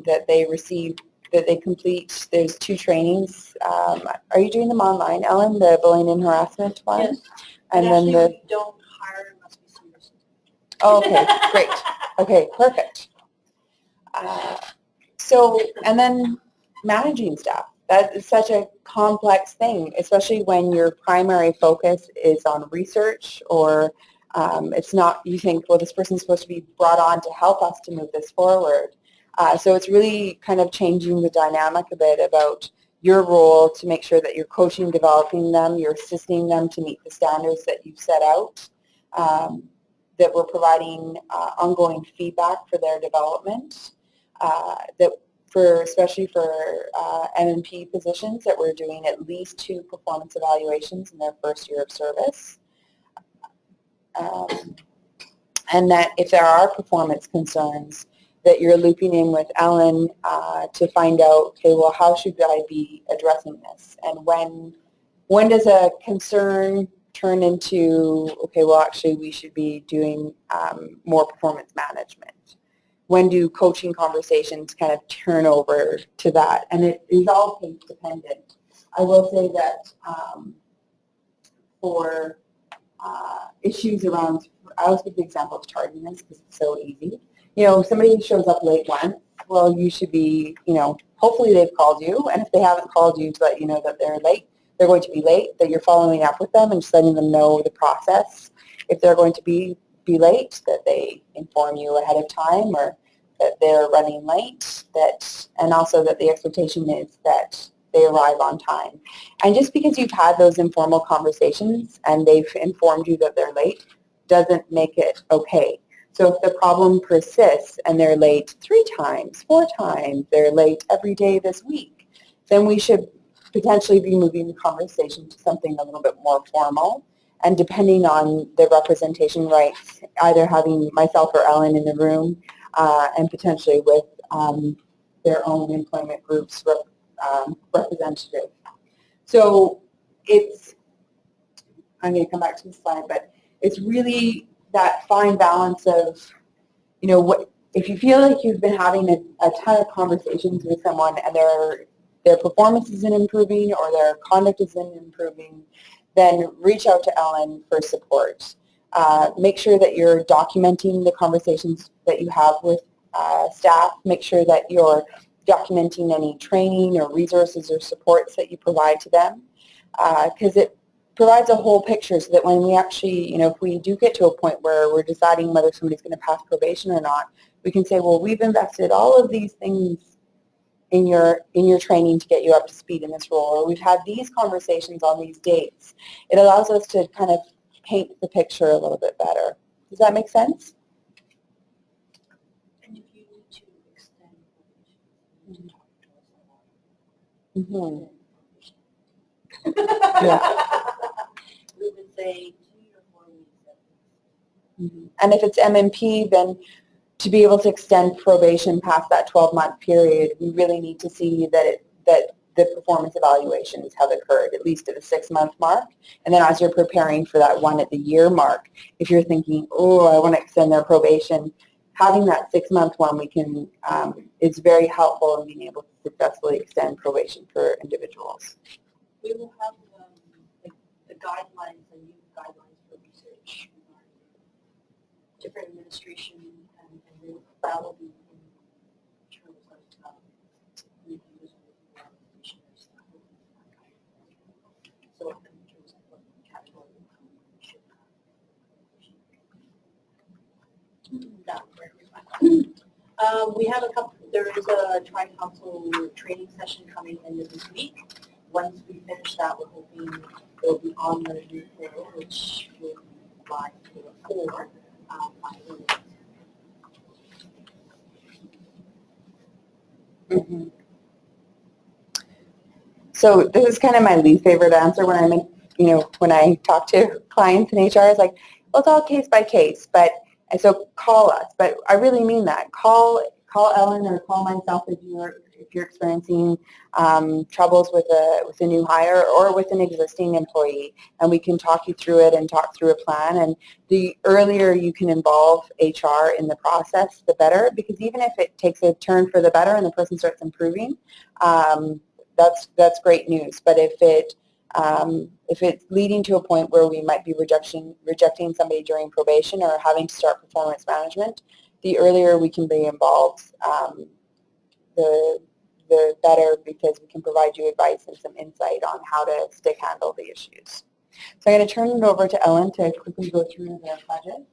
that they complete, there's 2 trainings. Are you doing them online, Ellen, the bullying and harassment one? Yes. And then actually, we don't hire unless we see your student. oh, okay, great. Okay, perfect. And then managing staff. That is such a complex thing, especially when your primary focus is on research, or it's not, you think, well, this person's supposed to be brought on to help us to move this forward. So it's really kind of changing the dynamic a bit about your role to make sure that you're coaching, developing them, you're assisting them to meet the standards that you've set out, that we're providing ongoing feedback for their development, especially for M&P positions, that we're doing at least 2 performance evaluations in their first year of service. And that if there are performance concerns, that you're looping in with Ellen to find out, okay, well, how should I be addressing this? And when does a concern turn into, okay, well, actually, we should be doing more performance management? When do coaching conversations kind of turn over to that? And it is all case dependent. I will say that for issues around, I always give the example of tardiness because it's so easy. You know, somebody shows up late once, well, you should be, you know, hopefully they've called you, and if they haven't called you to let you know that they're late, they're going to be late, that you're following up with them and just letting them know the process. If they're going to be late, that they inform you ahead of time, or that they're running late, and also that the expectation is that they arrive on time. And just because you've had those informal conversations and they've informed you that they're late doesn't make it okay. So if the problem persists and they're late 3 times, 4 times, they're late every day this week, then we should potentially be moving the conversation to something a little bit more formal. And depending on the representation rights, either having myself or Ellen in the room, and potentially with their own employment groups representative. So I'm going to come back to the slide, but it's really that fine balance of, you know, if you feel like you've been having a ton of conversations with someone and their performance isn't improving or their conduct isn't improving, then reach out to Ellen for support. Make sure that you're documenting the conversations that you have with staff. Make sure that you're documenting any training or resources or supports that you provide to them, because it provides a whole picture so that when we actually, if we do get to a point where we're deciding whether somebody's going to pass probation or not, we can say, well, we've invested all of these things in your training to get you up to speed in this role, or we've had these conversations on these dates. It allows us to kind of paint the picture a little bit better. Does that make sense? And if you need to extend probation, you need to talk to us about Mm-hmm. Yeah. We would say 2 or 4 weeks. Mm-hmm. And if it's MMP, then to be able to extend probation past that 12-month period, we really need to see that the performance evaluations have occurred, at least at the 6-month mark. And then as you're preparing for that one at the year mark, if you're thinking, oh, I want to extend their probation, having that 6-month one is very helpful in being able to successfully extend probation for individuals. We will have the guidelines, the new guidelines for research regarding different administration, and that will be in terms of reviews with the practitioners. So in terms of what category we should have. We have there is a tri-council training session coming in this week. Once we finish that, we're hoping it will be on the new portal, which will be live for 4 Mm-hmm. So this is kind of my least favorite answer when I'm when I talk to clients in HR. It's like, well, it's all case by case, and so call us. But I really mean that. Call Ellen or call myself if you're experiencing troubles with a new hire or with an existing employee, and we can talk you through it and talk through a plan. And the earlier you can involve HR in the process, the better, because even if it takes a turn for the better and the person starts improving, that's great news. But if it's leading to a point where we might be rejecting somebody during probation or having to start performance management, the earlier we can be involved, the better, because we can provide you advice and some insight on how to stick handle the issues. So I'm going to turn it over to Ellen to quickly go through the budget.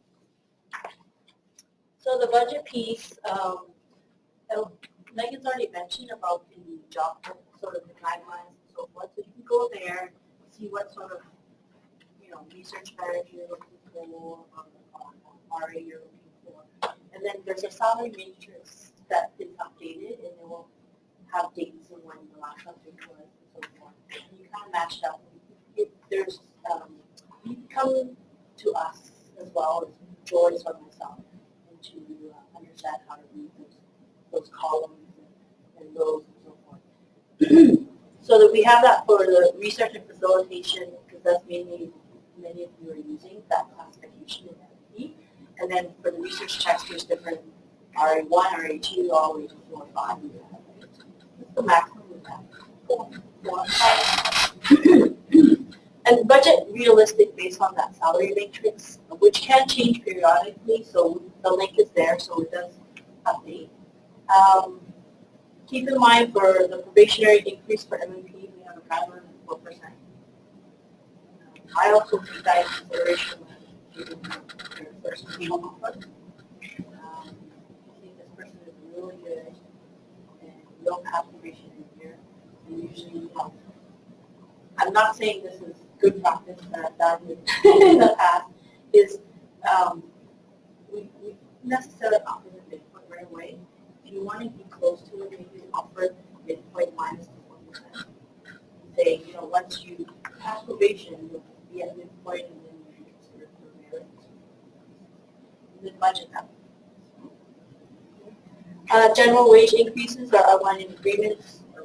So the budget piece, Megan's already mentioned about the job, sort of the guidelines and so forth. So you can go there, see what sort of, research manager you're looking for, RA you're looking for. And then there's a salary matrix that is updated, and it will have dates and when the last update was and so forth. And you kind of match it up. You come to us as well as Joyce or myself, and to understand how to read those columns and rows and so forth. So that we have that for the research and facilitation, because that's mainly many of you are using that classification in MP. And then for the research checks, there's different RA1, RA2, all the way to 4 and 5. The maximum is that 4. And budget realistic based on that salary matrix, which can change periodically, so the link is there, so it does update. Keep in mind for the probationary increase for MMP, we have a guideline of 4%. I also take that into consideration when giving their first meal offer. I think this person is really good and we don't have probation in here, and usually help. I'm not saying this is good practice that I've done in the past, is we necessarily offer the midpoint right away. If you want to be close to it, maybe offer midpoint minus the 1%. Say, once you pass probation, you'll be at midpoint, and then you can consider for merit. And then budget that. General wage increases are outlined in agreements. We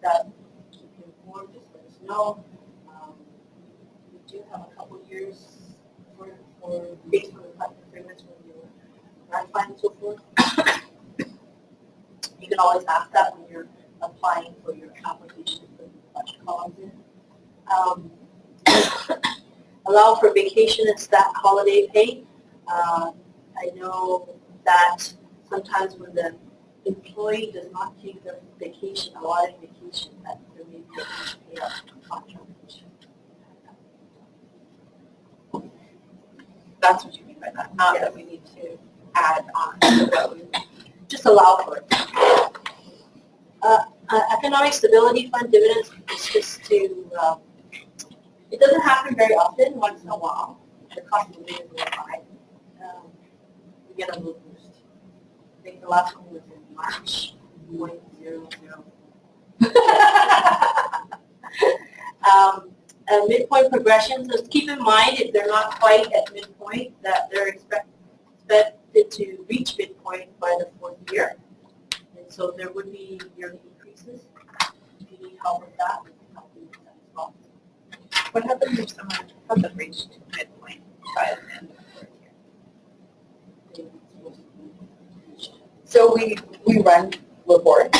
can keep you informed, just let us know. We do have a couple years for based on the agreements when you're ratifying and so forth. always ask that when you're applying for your application for the budget columns in. Allow for vacation and stat holiday pay. I know that sometimes when the employee does not take their vacation, a lot of vacation, that there may be a payout on termination. That's what you mean by that, not that we need to add on to what we Just allow for it. Economic Stability Fund dividends is just to, it doesn't happen very often, once in a while. The cost of living is a little high. We get a little boost. I think the last one was in March, 0.00. Midpoint progression, so keep in mind if they're not quite at midpoint, that they're expected to reach midpoint by the 4th year. And so there would be yearly increases. If you need help with that, we can help you with that as well. What happens if someone hasn't reached midpoint by the end of the 4th year? So we run reports.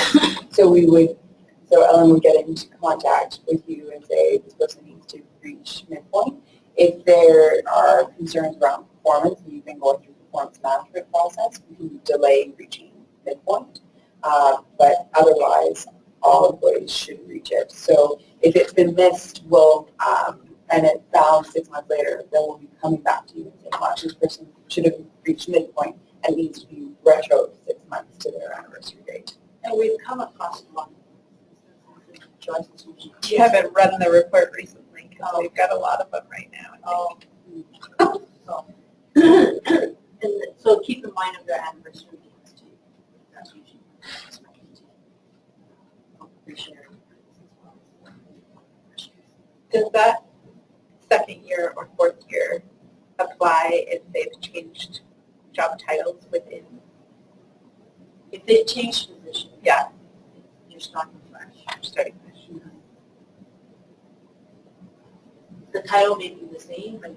So Ellen would get into contact with you and say this person needs to reach midpoint. If there are concerns around performance and you've been going through the performance management process, we can delay reaching midpoint. But otherwise, all employees should reach it. So if it's been missed, and it's found 6 months later, then we'll be coming back to you and saying, well, this person should have reached midpoint and needs to be retro 6 months to their anniversary date. And we've come across a lot of choices. You haven't run the report recently because we've got a lot of them right now. So keep in mind of their anniversary dates too. That's usually Does that 2nd year or 4th year apply if they've changed job titles within? If they change position, Yeah, you're starting fresh. starting fresh. The title may be the same, but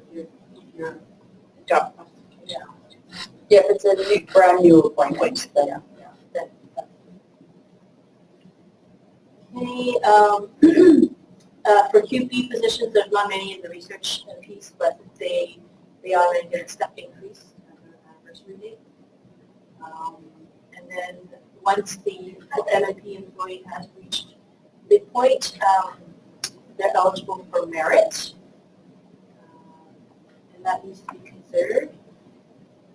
your Job. yeah. Yeah, if it's a brand new appointment, then Okay, for QP positions, there's not many in the research piece, but they are going to get a step increase at their anniversary date. And then once the MNP employee has reached midpoint, they're eligible for merit. And that needs to be considered.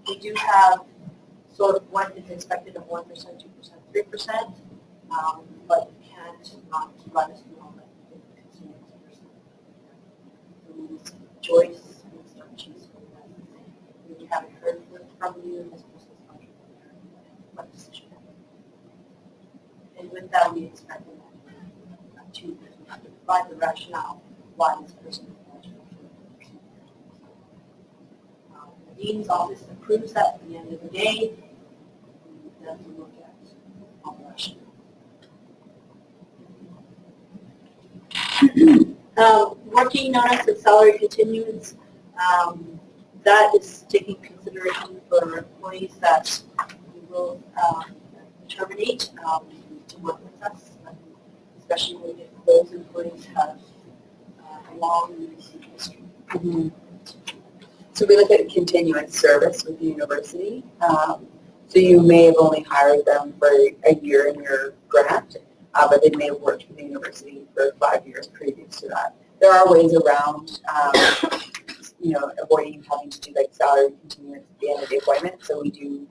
We do have sort of what is expected of 1%, 2%, 3%, but you can't not let us know that you consider 2%. So Joyce and Starchies, we haven't heard from you, and this person's contributor, what decision. And with that, we expect them to provide the rationale why this person is eligible for the dean's office approves that at the end of the day. We have to look at all the rationale. Working notice and salary continuance, that is taking consideration for employees that we will terminate to work with us, especially if those employees have a long UBC history. Mm-hmm. So we look at continuous service with the university. So you may have only hired them for a year in your grant, but they may have worked with the university for 5 years previous to that. There are ways around, avoiding having to do like salary continuance at the end of the appointment. So we do,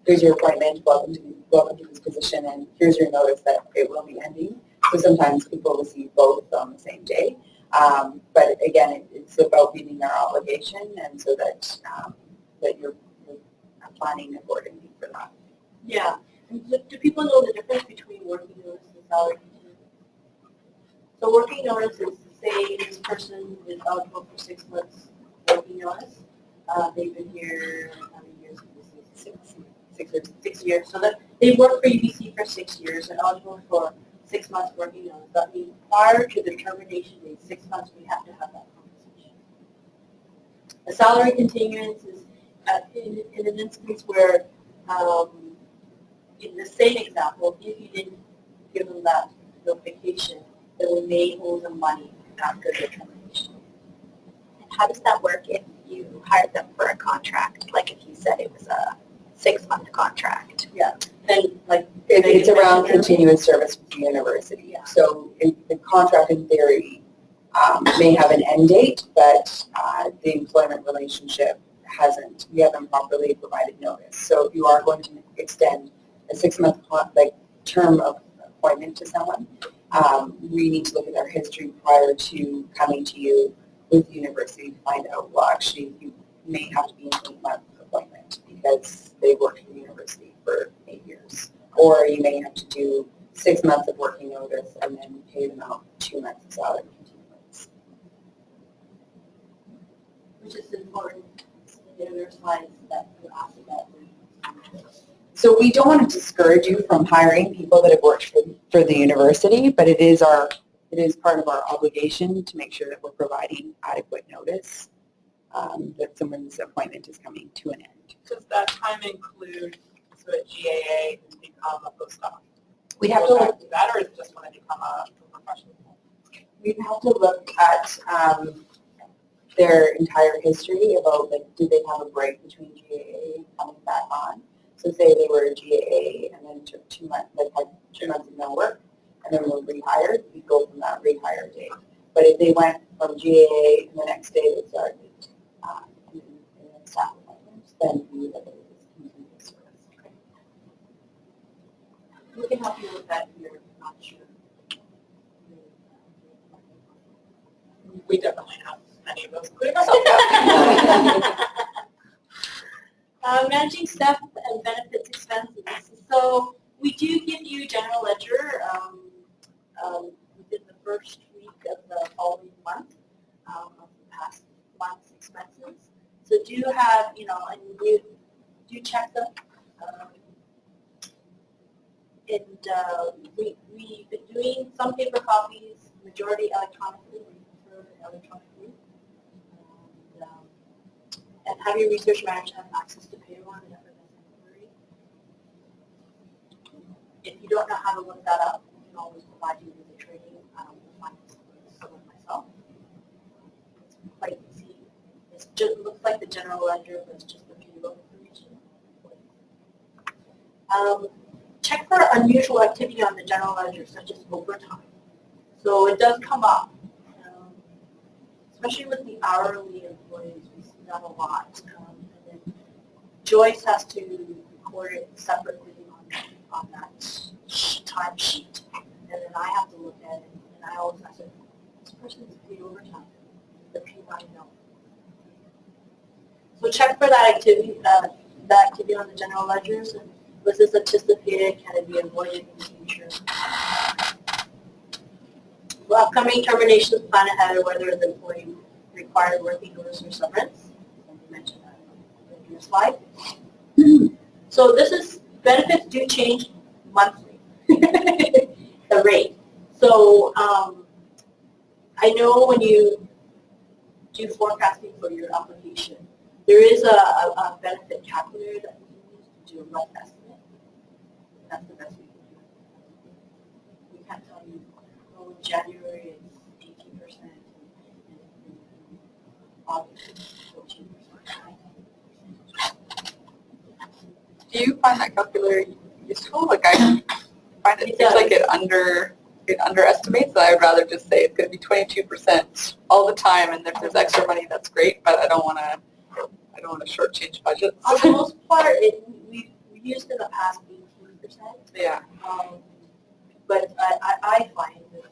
here's your appointment, welcome to this position, and here's your notice that it will be ending. So sometimes people receive both on the same day. But again, it's about meeting our obligation, and so that you're planning accordingly for that. Yeah. And do people know the difference between working notice and salary continuance? So working notice is to say this person is eligible for 6 months working notice. They've been here how many years? 6 years. So that they work for UBC for 6 years and eligible for 6 months working notice. That means prior to the termination date, 6 months, we have to have that conversation. A salary continuance is in an instance where in the same example, if you didn't give them that notification, then we may owe them money after the termination. And how does that work if you hired them for a contract? Like if you said it was a 6-month contract? Then, like, It's around continuous service with the university. Yeah. So the contract in theory may have an end date, but the employment relationship hasn't. We haven't properly provided notice. So if you are going to extend a 6-month term of appointment to someone, we need to look at their history prior to coming to you with the university to find out, well, actually, you may have to be an 8-month appointment because they worked for the university for 8 years. Or you may have to do 6 months of working notice and then pay them out 2 months of salary continuance. which is important. There's slides that you asked about. So we don't want to discourage you from hiring people that have worked for the university, but it is part of our obligation to make sure that we're providing adequate notice that someone's appointment is coming to an end. Does that time include so a GAA and become a postdoc? We'd have to look. Do that, or is it just when I become a professional? We'd have to look at their entire history about, like, did they have a break between GAA and coming back on? So say they were a GAA and then took 2 months, like had 2 months of no work, and then were rehired, we'd go from that rehire date. But if they went from GAA and the next day they started in staff appointments, then we would look at it as continuous service. We can help you with that if you're not sure. We definitely have many of those, including myself. Managing staff and benefits expenses. So we do give you general ledger within the first week of the following month of the past month's expenses. So do have, and you do check them. We've been doing some paper copies, majority electronically. We prefer electronically. And have your research manager have access to payroll and inquiry. If you don't know how to look that up, we can always provide you with a training with someone myself. It's quite easy. It just looks like the general ledger, but it's just the payroll information. Check for unusual activity on the general ledger, such as overtime. So it does come up, especially with the hourly employees. We see that a lot. And then Joyce has to record it separately on that time sheet, and then I have to look at it, and I always ask, this person is paid overtime. The P1 no. So check for that activity on the general ledgers. And was this anticipated? Can it be avoided in the future? Well, upcoming terminations, plan ahead, or whether the employee required working notice or severance. You mentioned that in your slide. So this is, benefits do change monthly, the rate. So I know when you do forecasting for your application, there is a benefit calculator that you can use to do a rough estimate. That's the best we can do. We can't tell you, oh, January is 18%, and August is 14%. Do you find that calculator useful? Like, I find it seems like it underestimates. I would rather just say it's going to be 22% all the time, and if there's extra money, that's great. But I don't want to shortchange budgets. On the most part, we've used in the past 18%. Yeah. But I find that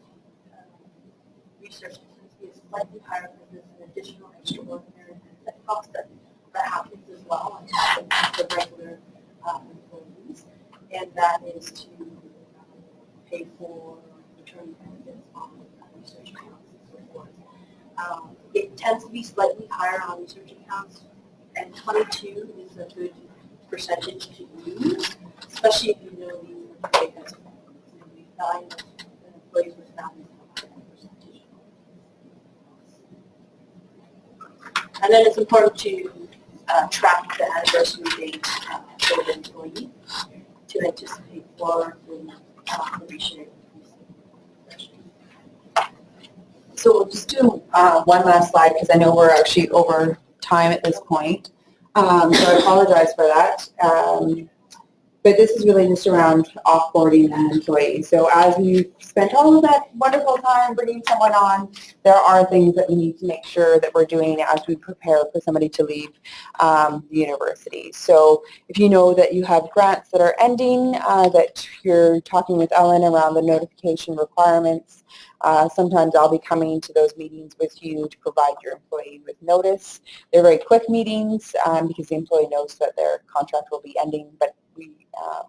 research tends to be slightly higher because there's an additional extraordinary cost that happens as well on top of the regular employees, and that is to pay for return benefits on research accounts and so forth. It tends to be slightly higher on research accounts, and 22 is a good percentage to use, especially if you know these are big as and we find that employees with families have a higher percentage. And then it's important to track the anniversary date for the employee. to anticipate for the probationary increase? So we'll just do one last slide because I know we're actually over time at this point. So I apologize for that. But this is really just around offboarding an employee. So as we've spent all of that wonderful time bringing someone on, there are things that we need to make sure that we're doing as we prepare for somebody to leave the university. So if you know that you have grants that are ending, that you're talking with Ellen around the notification requirements, sometimes I'll be coming to those meetings with you to provide your employee with notice. They're very quick meetings because the employee knows that their contract will be ending, but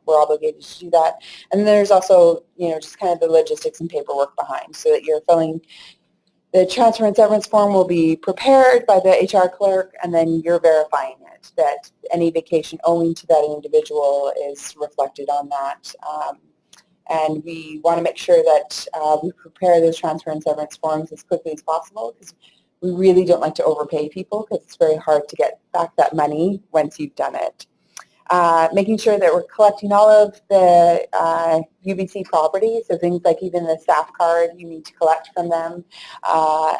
we're obligated to do that. And then there's also, just kind of the logistics and paperwork behind, so that you're filling the transfer and severance form will be prepared by the HR clerk, and then you're verifying it, that any vacation owing to that individual is reflected on that. And we want to make sure that we prepare those transfer and severance forms as quickly as possible, because we really don't like to overpay people, because it's very hard to get back that money once you've done it. Making sure that we're collecting all of the UBC property, so things like even the staff card you need to collect from them,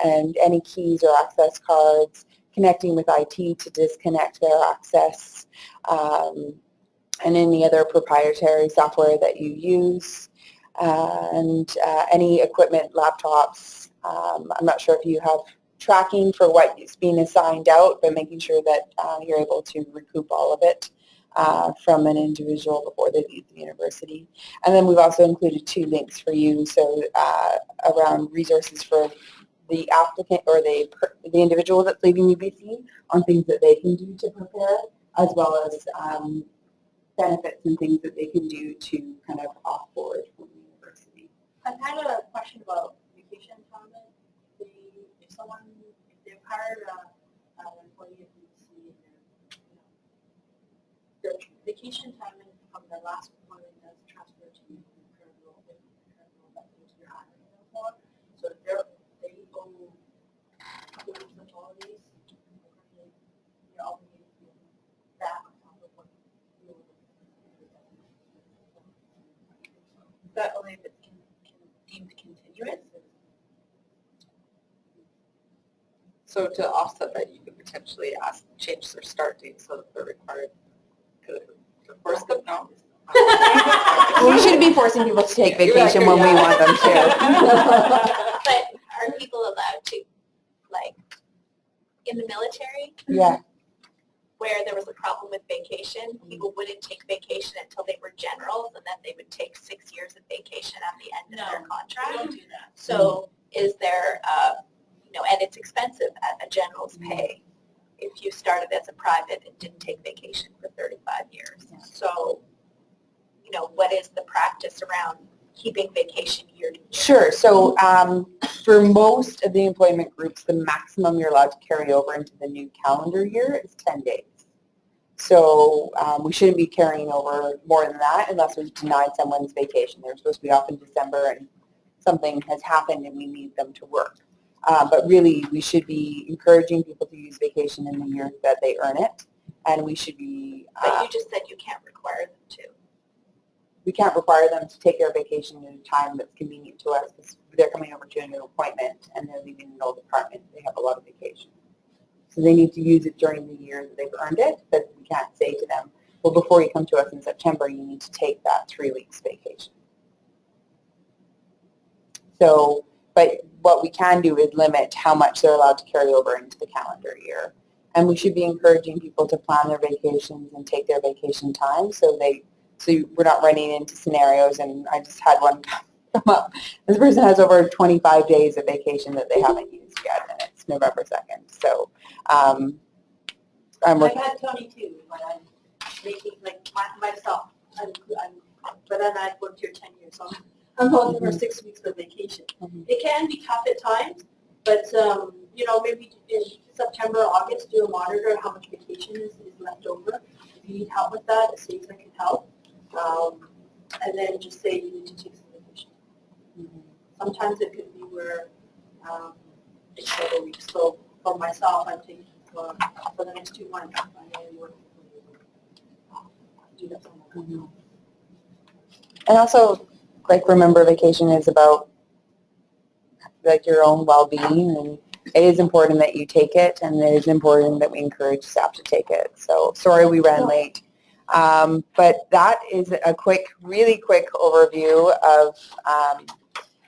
and any keys or access cards, connecting with IT to disconnect their access, and any other proprietary software that you use, and any equipment, laptops. I'm not sure if you have tracking for what is being assigned out, but making sure that you're able to recoup all of it from an individual before they leave the university. And then we've also included 2 links for you, so around resources for the applicant or the individual that's leaving UBC on things that they can do to prepare, as well as benefits and things that they can do to kind of offboard from the university. I've had a question about vacation entitlement. If they've hired an employee at UBC, the vacation entitlement from the last employment does transfer to the current role, that you're hiring them for. So if they own a couple weeks of holidays, you're obligated to give that on top of what you would. Is that only if it's deemed continuous? So to offset that, you could potentially change their start date so that they're required to force them. No. Well, we shouldn't be forcing people to take vacation when we want them to. But are people allowed to, like, in the military? Yeah. Where there was a problem with vacation, people wouldn't take vacation until they were generals, and then they would take 6 years of vacation at the end of their contract. We don't do that. So is there, and it's expensive at a general's pay if you started as a private and didn't take vacation for 35 years. So, what is the practice around keeping vacation year to year? Sure. So for most of the employment groups, the maximum you're allowed to carry over into the new calendar year is 10 days. So we shouldn't be carrying over more than that unless we've denied someone's vacation. They're supposed to be off in December and something has happened and we need them to work. But really, we should be encouraging people to use vacation in the year that they earn it. And we should be... But you just said you can't require them to. We can't require them to take their vacation at a time that's convenient to us because they're coming over to a new appointment and they're leaving an old department. They have a lot of vacation. So they need to use it during the year that they've earned it, but we can't say to them, well, before you come to us in September, you need to take that 3 weeks vacation. So, but what we can do is limit how much they're allowed to carry over into the calendar year. And we should be encouraging people to plan their vacations and take their vacation time so we're not running into scenarios, and I just had one come up. This person has over 25 days of vacation that they haven't used yet, and it's November 2nd. So I'm I've had Tony too, but I'm making, like, myself, but then I've worked here 10 years, so I'm holding for 6 weeks of vacation. It can be tough at times, but, maybe in September, August, do a monitor how much vacation is left over. If you need help with that, a state that can help. And then just say you need to take some vacation. Sometimes it could be where it's several weeks. So for myself, I'm taking for the next 2 months, I'm only working for do that. And also, like, remember, vacation is about like your own well-being, and it is important that you take it, and it is important that we encourage staff to take it. So sorry we ran late. But that is a really quick overview of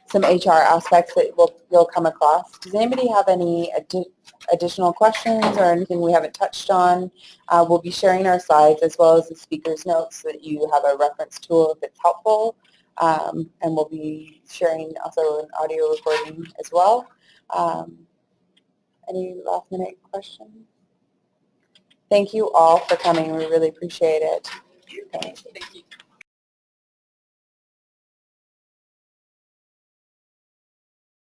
some HR aspects that you'll come across. Does anybody have any additional questions or anything we haven't touched on? We'll be sharing our slides as well as the speaker's notes so that you have a reference tool if it's helpful. And we'll be sharing also an audio recording as well. Any last minute questions? Thank you all for coming. We really appreciate it. Thank you.